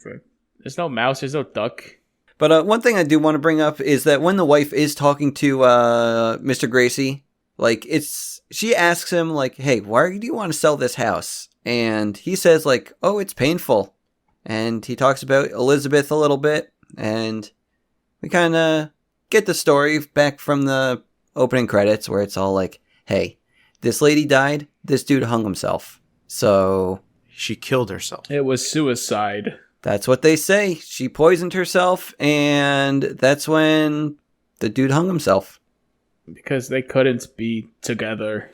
there's no mouse, there's no duck. But one thing I do want to bring up is that when the wife is talking to Mr. Gracie, like she asks him like, "Hey, why do you want to sell this house?" And he says like, "Oh, it's painful." And he talks about Elizabeth a little bit, and we kind of get the story back from the opening credits where it's all like, hey, this lady died, this dude hung himself. So she killed herself. It was suicide. That's what they say. She poisoned herself, and that's when the dude hung himself. Because they couldn't be together.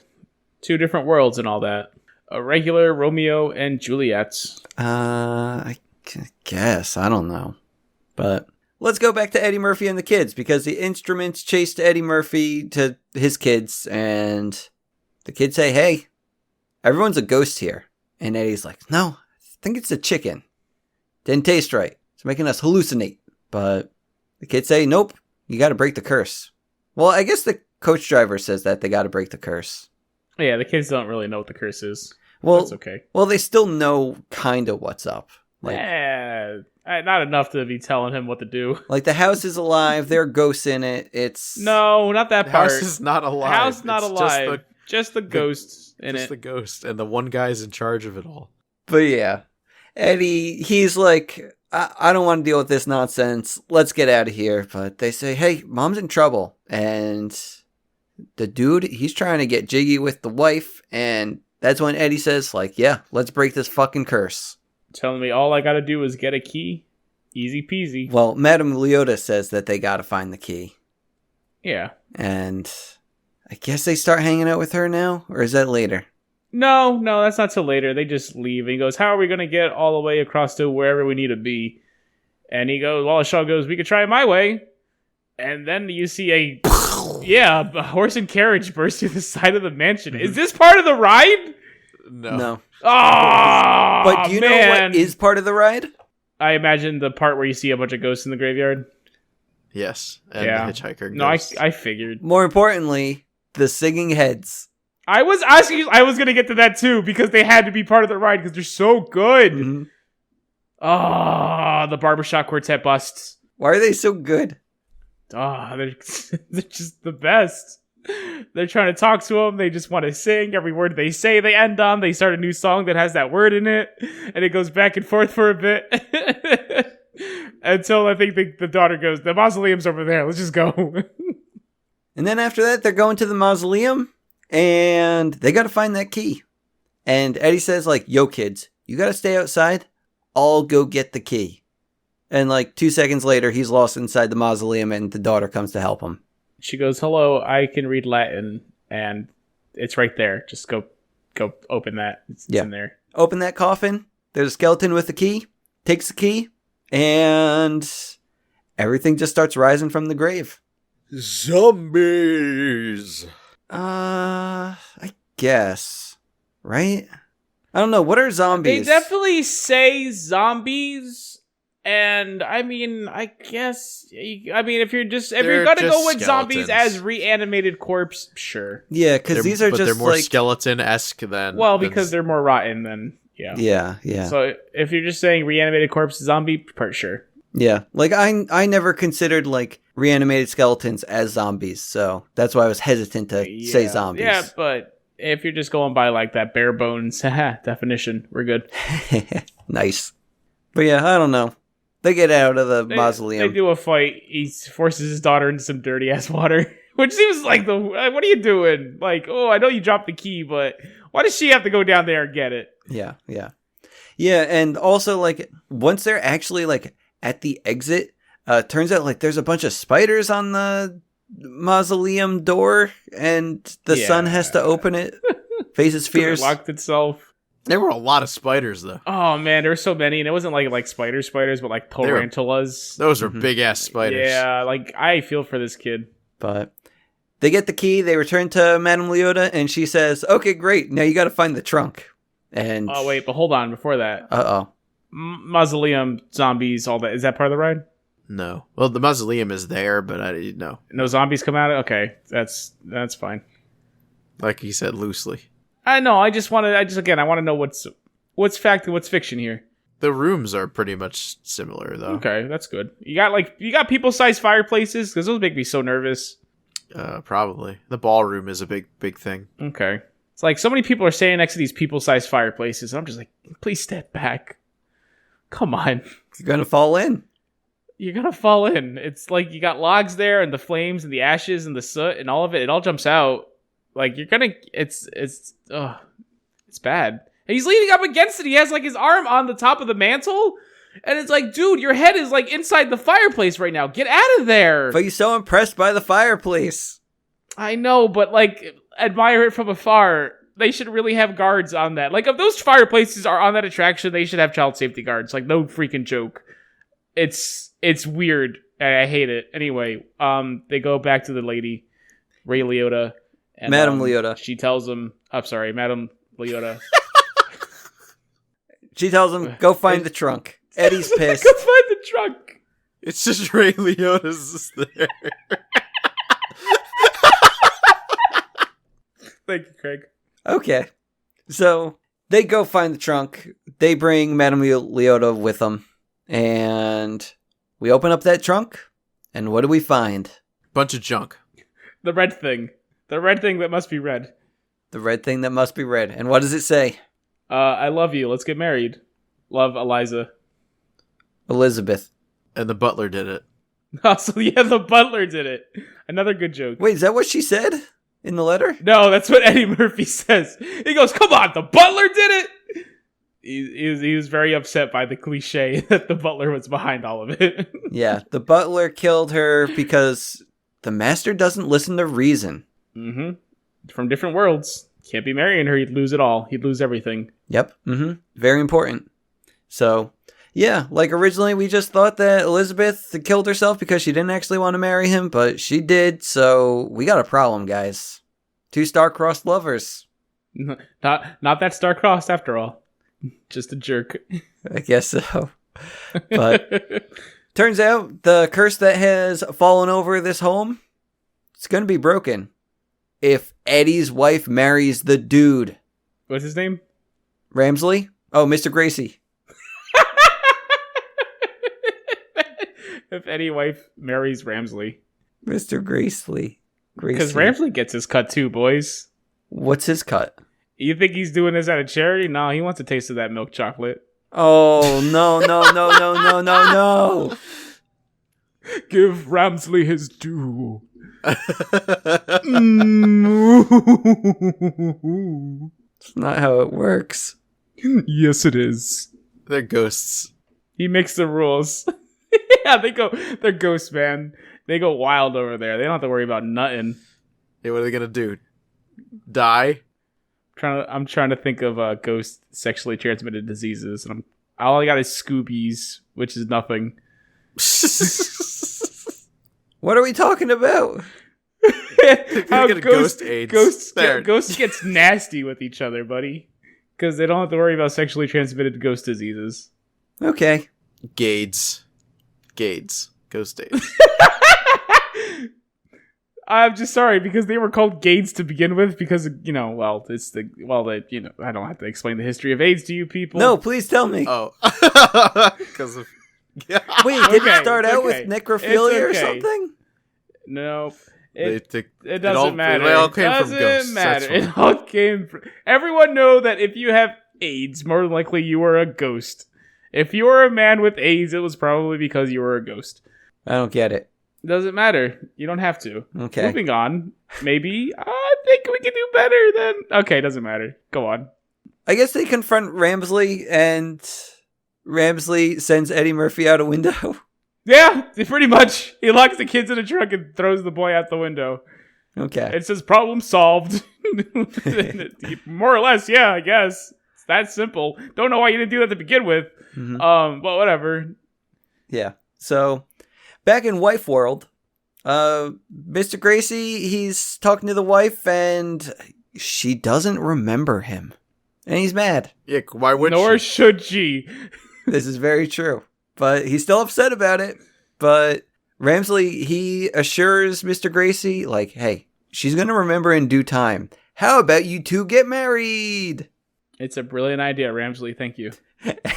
Two different worlds and all that. A regular Romeo and Juliet. I guess. I don't know. But let's go back to Eddie Murphy and the kids, because the instruments chased Eddie Murphy to his kids, and the kids say, hey, everyone's a ghost here. And Eddie's like, no, I think it's a chicken. Didn't taste right. It's making us hallucinate. But the kids say, nope, you got to break the curse. Well, I guess the coach driver says that they got to break the curse. Yeah, the kids don't really know what the curse is. Well, that's okay. Well, they still know kind of what's up. Like, not enough to be telling him what to do. Like, the house is alive. There are ghosts in it. No, not that part. The house is not alive. The house not alive. Just the ghosts in it. Just the ghost. And the one guy's in charge of it all. But yeah. Eddie, he's like, I don't want to deal with this nonsense. Let's get out of here. But they say, hey, mom's in trouble. And the dude, he's trying to get jiggy with the wife. And that's when Eddie says, like, yeah, let's break this fucking curse. Telling me all I gotta do is get a key. Easy peasy. Well, Madame Leota says that they gotta find the key. Yeah. And I guess they start hanging out with her now? Or is that later? No, that's not till later. They just leave. And he goes, how are we gonna get all the way across to wherever we need to be? And he goes, Wallace Shaw goes, we could try it my way. And then you see a horse and carriage burst through the side of the mansion. Is this part of the ride? No. Oh, but do you know what is part of the ride? I imagine the part where you see a bunch of ghosts in the graveyard. Yes, and the hitchhiker. No, I figured. More importantly, the singing heads. I was going to get to that too, because they had to be part of the ride because they're so good. Mm-hmm. Oh, the barbershop quartet busts. Why are they so good? Oh, they're just the best. They're trying to talk to them. They just want to sing. Every word they say, they end on. They start a new song that has that word in it. And it goes back and forth for a bit. Until I think the daughter goes, the mausoleum's over there. Let's just go. And then after that, they're going to the mausoleum. And they got to find that key. And Eddie says, like, yo, kids, you got to stay outside. I'll go get the key. And like 2 seconds later, he's lost inside the mausoleum and the daughter comes to help him. She goes, hello, I can read Latin. and it's right there. Just go open that. It's in there. Open that coffin. There's a skeleton with the key. Takes the key, and everything just starts rising from the grave. Zombies. I guess. Right? I don't know. What are zombies? They definitely say zombies, and I mean, I guess, if you're gonna go with zombies as reanimated corpse, sure. Yeah, because these are they're more skeleton-esque than... Well, because they're more rotten than... Yeah. So if you're just saying reanimated corpse zombie, for sure. Yeah, like I never considered like reanimated skeletons as zombies, so that's why I was hesitant to say zombies. Yeah, but if you're just going by like that bare bones definition, we're good. Nice. But yeah, I don't know. They get out of the mausoleum. They do a fight. He forces his daughter into some dirty ass water, which seems like what are you doing? Like, oh, I know you dropped the key, but why does she have to go down there and get it? Yeah, and also like once they're actually like at the exit, turns out like there's a bunch of spiders on the mausoleum door, and the sun has to open it. Faces fears. It locked itself. There were a lot of spiders though. Oh man, there were so many, and it wasn't like spiders, but like tarantulas. Those are big ass spiders. Yeah, like I feel for this kid. But they get the key. They return to Madame Leota, and she says, "Okay, great. Now you got to find the trunk." And wait, but hold on. Before that, mausoleum, zombies, all that. Is that part of the ride? No. Well, the mausoleum is there, but I didn't know. No zombies come out. Okay, that's fine. Like he said, loosely. I know. I want to know what's fact and what's fiction here. The rooms are pretty much similar, though. Okay, that's good. You got people-sized fireplaces, because those make me so nervous. Probably. The ballroom is a big thing. Okay. It's like so many people are standing next to these people-sized fireplaces. And I'm just like, please step back. Come on. You're going to fall in. You're going to fall in. It's like you got logs there and the flames and the ashes and the soot and all of it. It all jumps out. Like you're going to... It's bad. And he's leaning up against it. He has like his arm on the top of the mantle. And it's like, dude, your head is like inside the fireplace right now. Get out of there. But he's so impressed by the fireplace. I know, but like... admire it from afar. They should really have guards on that. Like, if those fireplaces are on that attraction, they should have child safety guards. Like, no freaking joke. It's weird. I hate it. Anyway, they go back to the lady, Ray Leota. And, Madame Leota. She tells him, Madame Leota. She tells him, go find the trunk. Eddie's pissed. Go find the trunk. It's just Ray Leota's there. Thank you, Craig. Okay. So they go find the trunk. They bring Madame Leota with them. And we open up that trunk. And what do we find? Bunch of junk. The red thing. The red thing that must be red. The red thing that must be red. And what does it say? I love you. Let's get married. Love, Eliza. Elizabeth. And the butler did it. Oh, so yeah, the butler did it. Another good joke. Wait, is that what she said? In the letter? No, that's what Eddie Murphy says. He goes, come on, the butler did it! He was very upset by the cliche that the butler was behind all of it. Yeah, the butler killed her because the master doesn't listen to reason. Mm-hmm. From different worlds. Can't be marrying her, he'd lose it all. He'd lose everything. Yep. Mm-hmm. Very important. So, yeah, like originally we just thought that Elizabeth killed herself because she didn't actually want to marry him, but she did, so we got a problem, guys. 2 star-crossed lovers. Not that star-crossed after all. Just a jerk. I guess so. But turns out the curse that has fallen over this home, it's going to be broken. If Eddie's wife marries the dude. What's his name? Ramsley? Oh, Mr. Gracie. If Eddie's wife marries Ramsley. Mr. Gracie. Because Ramsley gets his cut too, boys. What's his cut? You think he's doing this out of charity? No, he wants a taste of that milk chocolate. Oh, no. Give Ramsley his due. It's not how it works. Yes, it is. They're ghosts. He makes the rules. Yeah, they're ghosts, man. They go wild over there. They don't have to worry about nothing. Hey, what are they gonna do? Die. I'm trying to think of ghost sexually transmitted diseases, and all I got is Scoobies, which is nothing. What are we talking about? How ghost AIDS. Ghosts gets nasty with each other, buddy, because they don't have to worry about sexually transmitted ghost diseases. Okay. Gades. Ghost AIDS. I'm just sorry because they were called Gades to begin with because I don't have to explain the history of AIDS to you people. No, please tell me. Oh, because of wait, did it start out with necrophilia or something? No, it doesn't matter. It all came from ghosts. Matter. It all came from. Everyone know that if you have AIDS, more than likely you are a ghost. If you were a man with AIDS, it was probably because you were a ghost. I don't get it. Doesn't matter. You don't have to. Okay. Moving on. Maybe. I think we can do better than... Okay, doesn't matter. Go on. I guess they confront Ramsley, and Ramsley sends Eddie Murphy out a window. Yeah, pretty much. He locks the kids in a truck and throws the boy out the window. Okay. It says problem solved. More or less, yeah, I guess. It's that simple. Don't know why you didn't do that to begin with. Mm-hmm. But whatever. Yeah. So... back in Wife World, Mr. Gracie, he's talking to the wife, and she doesn't remember him. And he's mad. Yeah, why would Nor she? should she. This is very true. But he's still upset about it. But Ramsley, he assures Mr. Gracie, like, hey, she's going to remember in due time. How about you two get married? It's a brilliant idea, Ramsley. Thank you.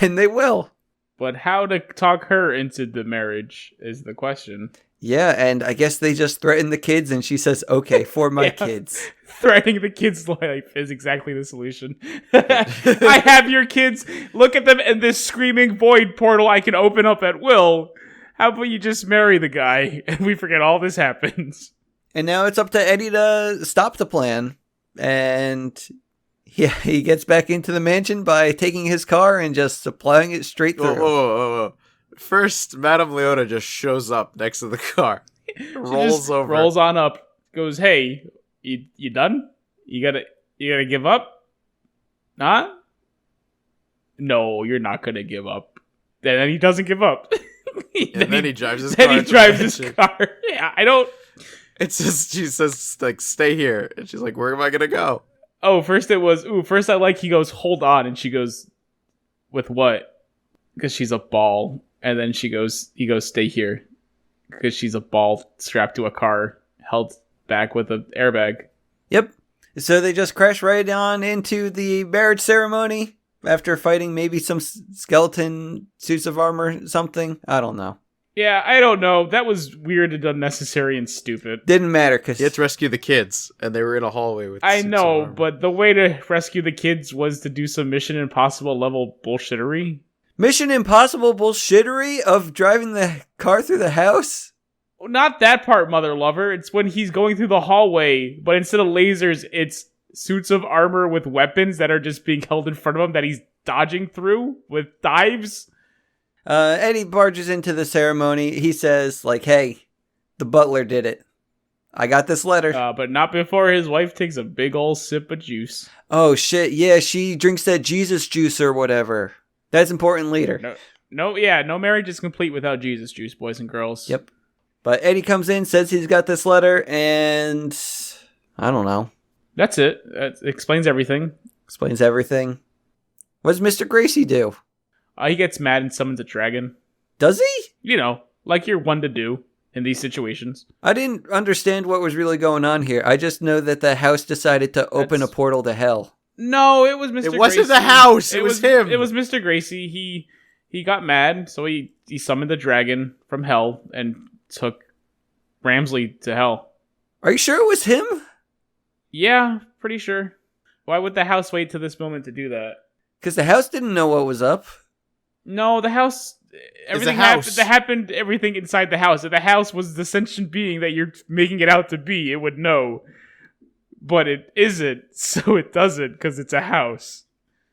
And they will. But how to talk her into the marriage is the question. Yeah, and I guess they just threaten the kids, and she says, okay, for my kids. Threatening the kids' life is exactly the solution. I have your kids. Look at them in this screaming void portal I can open up at will. How about you just marry the guy, and we forget all this happens. And now it's up to Eddie to stop the plan, and... yeah, he gets back into the mansion by taking his car and just applying it straight through. Whoa. First, Madame Leota just shows up next to the car. Rolls over. Rolls on up. Goes, hey, you done? You gotta give up? Huh? No, you're not gonna give up. And then he doesn't give up. then he drives his car. Then he drives his car. Yeah, I don't... It's just, she says, like, stay here. And she's like, where am I gonna go? Oh, first I like he goes, hold on, and she goes, with what? Because she's a ball. And then he goes, stay here. Because she's a ball strapped to a car, held back with an airbag. Yep. So they just crash right on into the marriage ceremony after fighting maybe some skeleton suits of armor, something. I don't know. Yeah, I don't know. That was weird and unnecessary and stupid. Didn't matter because he had to rescue the kids, and they were in a hallway with. I know, but the way to rescue the kids was to do some Mission Impossible level bullshittery. Mission Impossible bullshittery of driving the car through the house? Not that part, mother lover. It's when he's going through the hallway, but instead of lasers, it's suits of armor with weapons that are just being held in front of him that he's dodging through with dives. Eddie barges into the ceremony. He says, like, hey, the butler did it. I got this letter. But not before his wife takes a big ol' sip of juice. Oh, shit. Yeah, she drinks that Jesus juice or whatever. That's important later. No marriage is complete without Jesus juice, boys and girls. Yep. But Eddie comes in, says he's got this letter, and I don't know. That's it. That explains everything. Explains everything. What does Mr. Gracie do? He gets mad and summons a dragon. Does he? You know, like you're one to do in these situations. I didn't understand what was really going on here. I just know that the house decided to open a portal to hell. No, it was Mr. Gracie. It wasn't the house. It was him. It was Mr. Gracie. He got mad, so he summoned the dragon from hell and took Ramsley to hell. Are you sure it was him? Yeah, pretty sure. Why would the house wait to this moment to do that? Because the house didn't know what was up. No, the house... Everything happened everything inside the house. If the house was the sentient being that you're making it out to be, it would know. But it isn't, so it doesn't, because it's a house.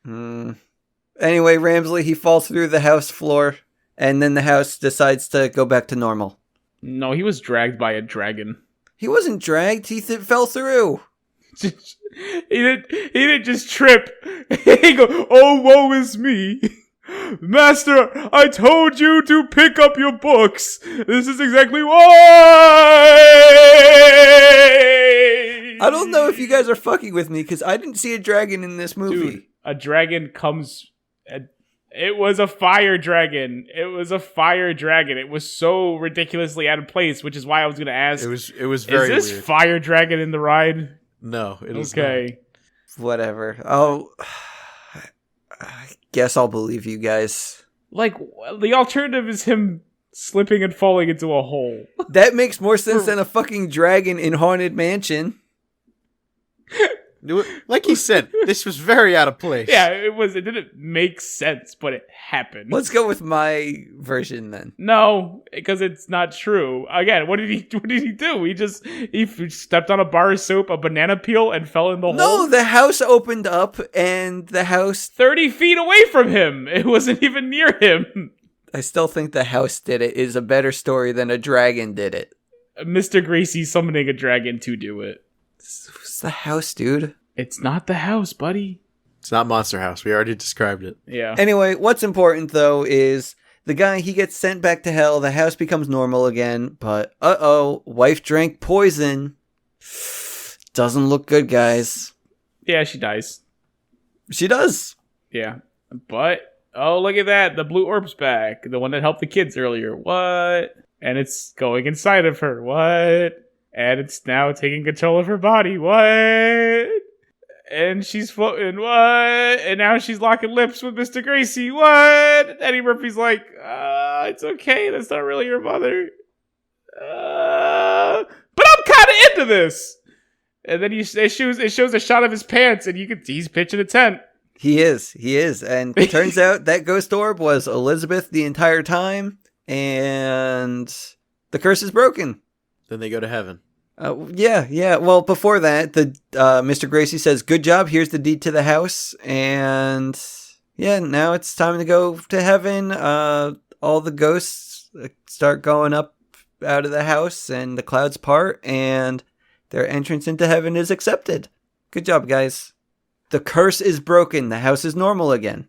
Anyway, Ramsley, he falls through the house floor, and then the house decides to go back to normal. No, he was dragged by a dragon. He wasn't dragged, he fell through. He didn't just trip. He go, oh, woe is me. Master, I told you to pick up your books. This is exactly why. I don't know if you guys are fucking with me because I didn't see a dragon in this movie. Dude, a dragon comes. It was a fire dragon. It was so ridiculously out of place, which is why I was going to ask. It was very weird. Is this fire dragon in the ride? No, it is okay. Not. Whatever. Oh, I guess I'll believe you guys. Like, the alternative is him slipping and falling into a hole. That makes more sense than a fucking dragon in Haunted Mansion. Like he said, this was very out of place. Yeah, it didn't make sense, but it happened. Let's go with my version then. No, because it's not true. Again, what did he do? He stepped on a bar of soap, a banana peel, and fell in the hole? No, the house opened up and the house 30 feet away from him. It wasn't even near him. I still think the house did it is a better story than a dragon did it. Mr. Gracie summoning a dragon to do it. It's the house, dude. It's not the house, buddy. It's not Monster House. We already described it. Yeah. Anyway, what's important, though, is the guy, he gets sent back to hell. The house becomes normal again. But, wife drank poison. Doesn't look good, guys. Yeah, she dies. She does. Yeah. But, oh, look at that. The blue orb's back. The one that helped the kids earlier. What? And it's going inside of her. What? And it's now taking control of her body. What? And she's floating. What? And now she's locking lips with Mr. Gracie. What? Eddie Murphy's like, it's okay. That's not really your mother. But I'm kind of into this. And then it shows a shot of his pants, and he's pitching a tent. He is. And it turns out that ghost orb was Elizabeth the entire time, and the curse is broken. Then they go to heaven. Yeah. Well, before that, Mr. Gracie says, "Good job. Here's the deed to the house." And yeah, now it's time to go to heaven. All the ghosts start going up out of the house, and the clouds part, and their entrance into heaven is accepted. Good job, guys. The curse is broken. The house is normal again.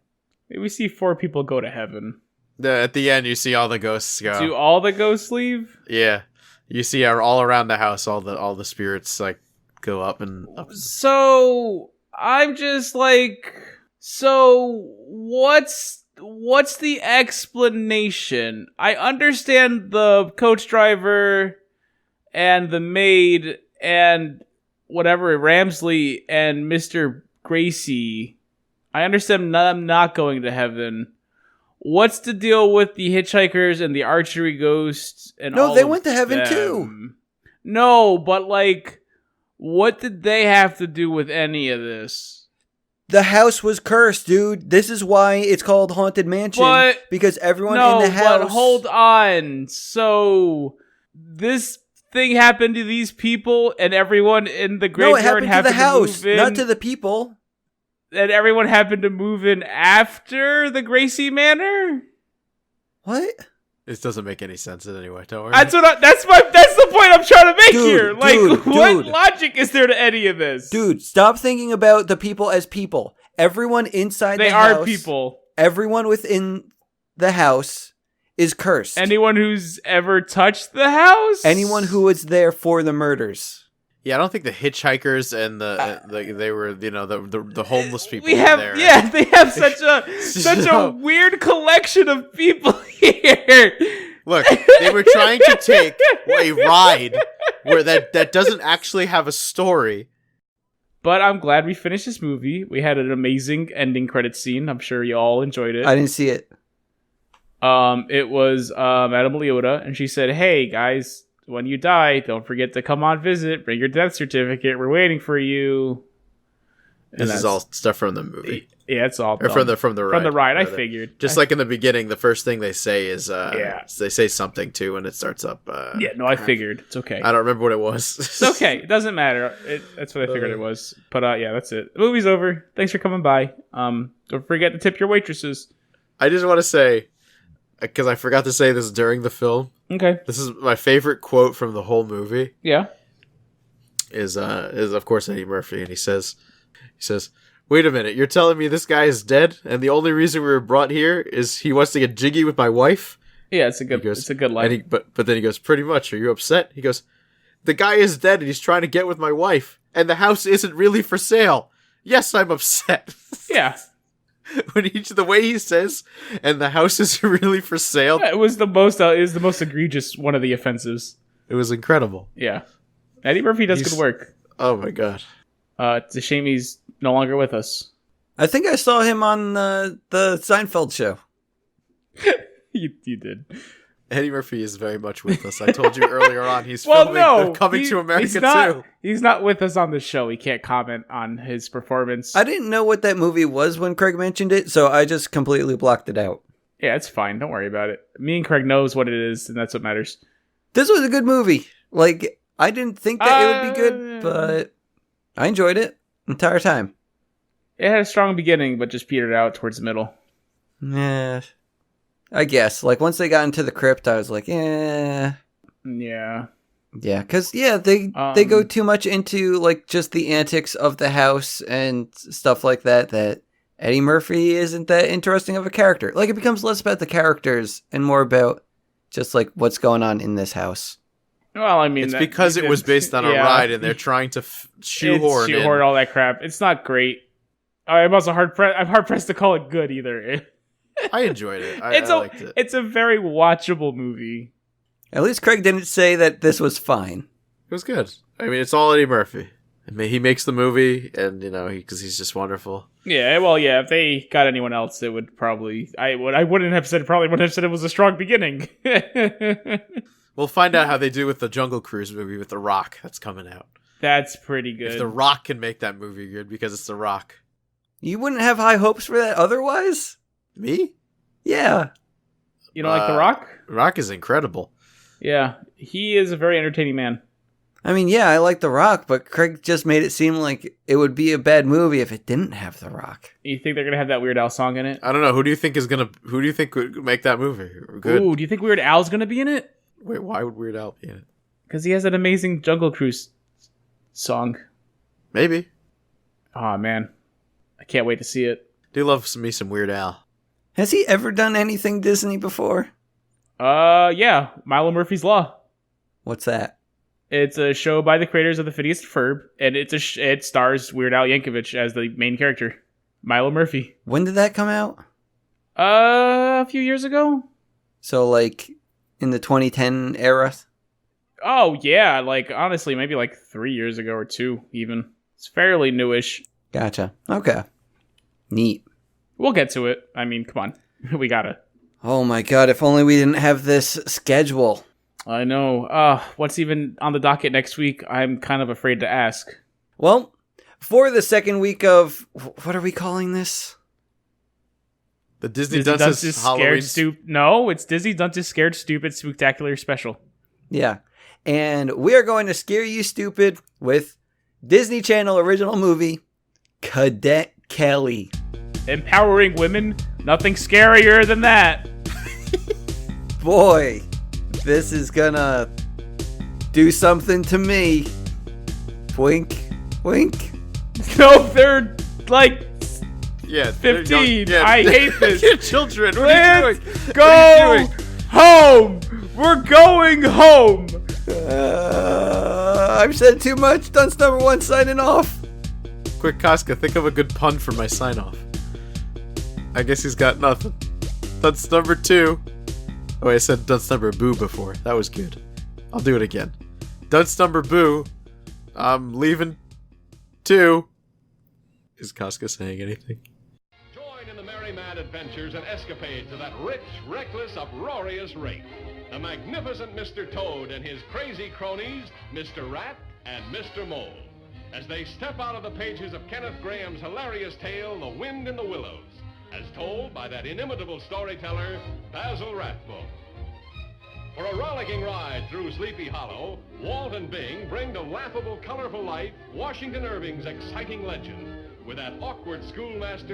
We see 4 people go to heaven. At the end, you see all the ghosts go. Do all the ghosts leave? Yeah. You see all around the house, all the spirits like go up and up. So I'm just like, what's the explanation? I understand the coach driver and the maid and whatever Ramsley and Mr. Gracie. I understand them not going to heaven. What's the deal with the hitchhikers and the archery ghosts and all? No, they went to heaven too. No, but like, what did they have to do with any of this? The house was cursed, dude. This is why it's called Haunted Mansion. Because everyone in the house... but hold on. So, this thing happened to these people and everyone in the graveyard happened to the house, not to the people. And everyone happened to move in after the Gracie Manor? What? This doesn't make any sense anyway. Don't worry. That's the point I'm trying to make here. Like, what logic is there to any of this? Dude, stop thinking about the people as people. Everyone inside the house. They are people. Everyone within the house is cursed. Anyone who's ever touched the house? Anyone who was there for the murders. Yeah, I don't think the hitchhikers and they were, the homeless people were there. Yeah, they have such a weird collection of people here. Look, they were trying to take a ride where that doesn't actually have a story. But I'm glad we finished this movie. We had an amazing ending credit scene. I'm sure you all enjoyed it. I didn't see it. It was Madame Leota, and she said, "Hey guys, when you die, don't forget to come on visit. Bring your death certificate. We're waiting for you." And this is all stuff from the movie. Yeah, it's all from the ride. From the ride, I figured. Just like in the beginning, the first thing they say is they say something too when it starts up. I figured. It's okay. I don't remember what it was. It's okay. It doesn't matter. That's what I figured it was. But that's it. The movie's over. Thanks for coming by. Don't forget to tip your waitresses. I just want to say, because I forgot to say this during the film. Okay. This is my favorite quote from the whole movie. Yeah. is of course Eddie Murphy, and he says, "Wait a minute, you're telling me this guy is dead, and the only reason we were brought here is he wants to get jiggy with my wife?" Yeah, it's a good line. But then he goes, "Pretty much. Are you upset?" He goes, "The guy is dead, and he's trying to get with my wife, and the house isn't really for sale. Yes, I'm upset." Yeah. The way he says, "and the house isn't really for sale." Yeah, it was the most egregious one of the offensives. It was incredible. Yeah. Eddie Murphy does good work. Oh my god. It's a shame he's no longer with us. I think I saw him on the Seinfeld show. You did. Eddie Murphy is very much with us. I told you earlier on he's filming Coming to America too. He's not with us on the show. He can't comment on his performance. I didn't know what that movie was when Craig mentioned it, so I just completely blocked it out. Yeah, it's fine. Don't worry about it. Me and Craig knows what it is, and that's what matters. This was a good movie. Like, I didn't think that it would be good, but I enjoyed it the entire time. It had a strong beginning, but just petered out towards the middle. Yeah. I guess. Like, once they got into the crypt, I was like, yeah. Yeah. Yeah, because, they go too much into, like, just the antics of the house and stuff like that Eddie Murphy isn't that interesting of a character. Like, it becomes less about the characters and more about just, like, what's going on in this house. Well, I mean... It's because it was based on a ride, and they're trying to shoehorn all that crap. It's not great. I'm also hard-pressed to call it good, either. I enjoyed it. I liked it. It's a very watchable movie. At least Craig didn't say that this was fine. It was good. I mean, it's all Eddie Murphy. I mean, he makes the movie, and because he's just wonderful. Yeah, well, yeah. If they got anyone else, it would probably. I wouldn't have said it was a strong beginning. We'll find out how they do with the Jungle Cruise movie with The Rock that's coming out. That's pretty good. If The Rock can make that movie good because it's The Rock. You wouldn't have high hopes for that otherwise? Me? Yeah. You don't like The Rock? Rock is incredible. Yeah, he is a very entertaining man. I mean, yeah, I like The Rock, but Craig just made it seem like it would be a bad movie if it didn't have The Rock. You think they're gonna have that Weird Al song in it? I don't know. Who do you think would make that movie good? Ooh, do you think Weird Al's gonna be in it? Wait, why would Weird Al be in it? Because he has an amazing Jungle Cruise song. Maybe. Oh man, I can't wait to see it. Do love me some Weird Al. Has he ever done anything Disney before? Yeah, Milo Murphy's Law. What's that? It's a show by the creators of The Phineas Ferb, and it stars Weird Al Yankovic as the main character, Milo Murphy. When did that come out? A few years ago. So, like, in the 2010 era? Oh, yeah, like, honestly, maybe like 3 years ago or 2, even. It's fairly newish. Gotcha. Okay. Neat. We'll get to it. I mean, come on. We gotta. Oh my god, if only we didn't have this schedule. I know. What's even on the docket next week? I'm kind of afraid to ask. Well, for the second week of... What are we calling this? The Disney Dunces Halloween... No, it's Disney Dunces Scared Stupid Spooktacular Special. Yeah. And we are going to scare you stupid with Disney Channel original movie, Cadet Kelly. Empowering women, nothing scarier than that. Boy, this is gonna do something to me. Wink, wink. No, they're like 15. I hate this. Your children, what Let's are you doing? go home. We're going home. I've said too much. Dunce number 1 signing off. Quick, Casca, think of a good pun for my sign-off. I guess he's got nothing. Dunce number 2. Oh, I said dunce number boo before. That was good. I'll do it again. Dunce number boo. I'm leaving 2. Is Casca saying anything? Join in the merry mad adventures and escapades of that rich, reckless, uproarious rake. The magnificent Mr. Toad and his crazy cronies, Mr. Rat and Mr. Mole, as they step out of the pages of Kenneth Graham's hilarious tale, The Wind in the Willows, as told by that inimitable storyteller, Basil Rathbone. For a rollicking ride through Sleepy Hollow, Walt and Bing bring to laughable, colorful life Washington Irving's exciting legend, with that awkward schoolmaster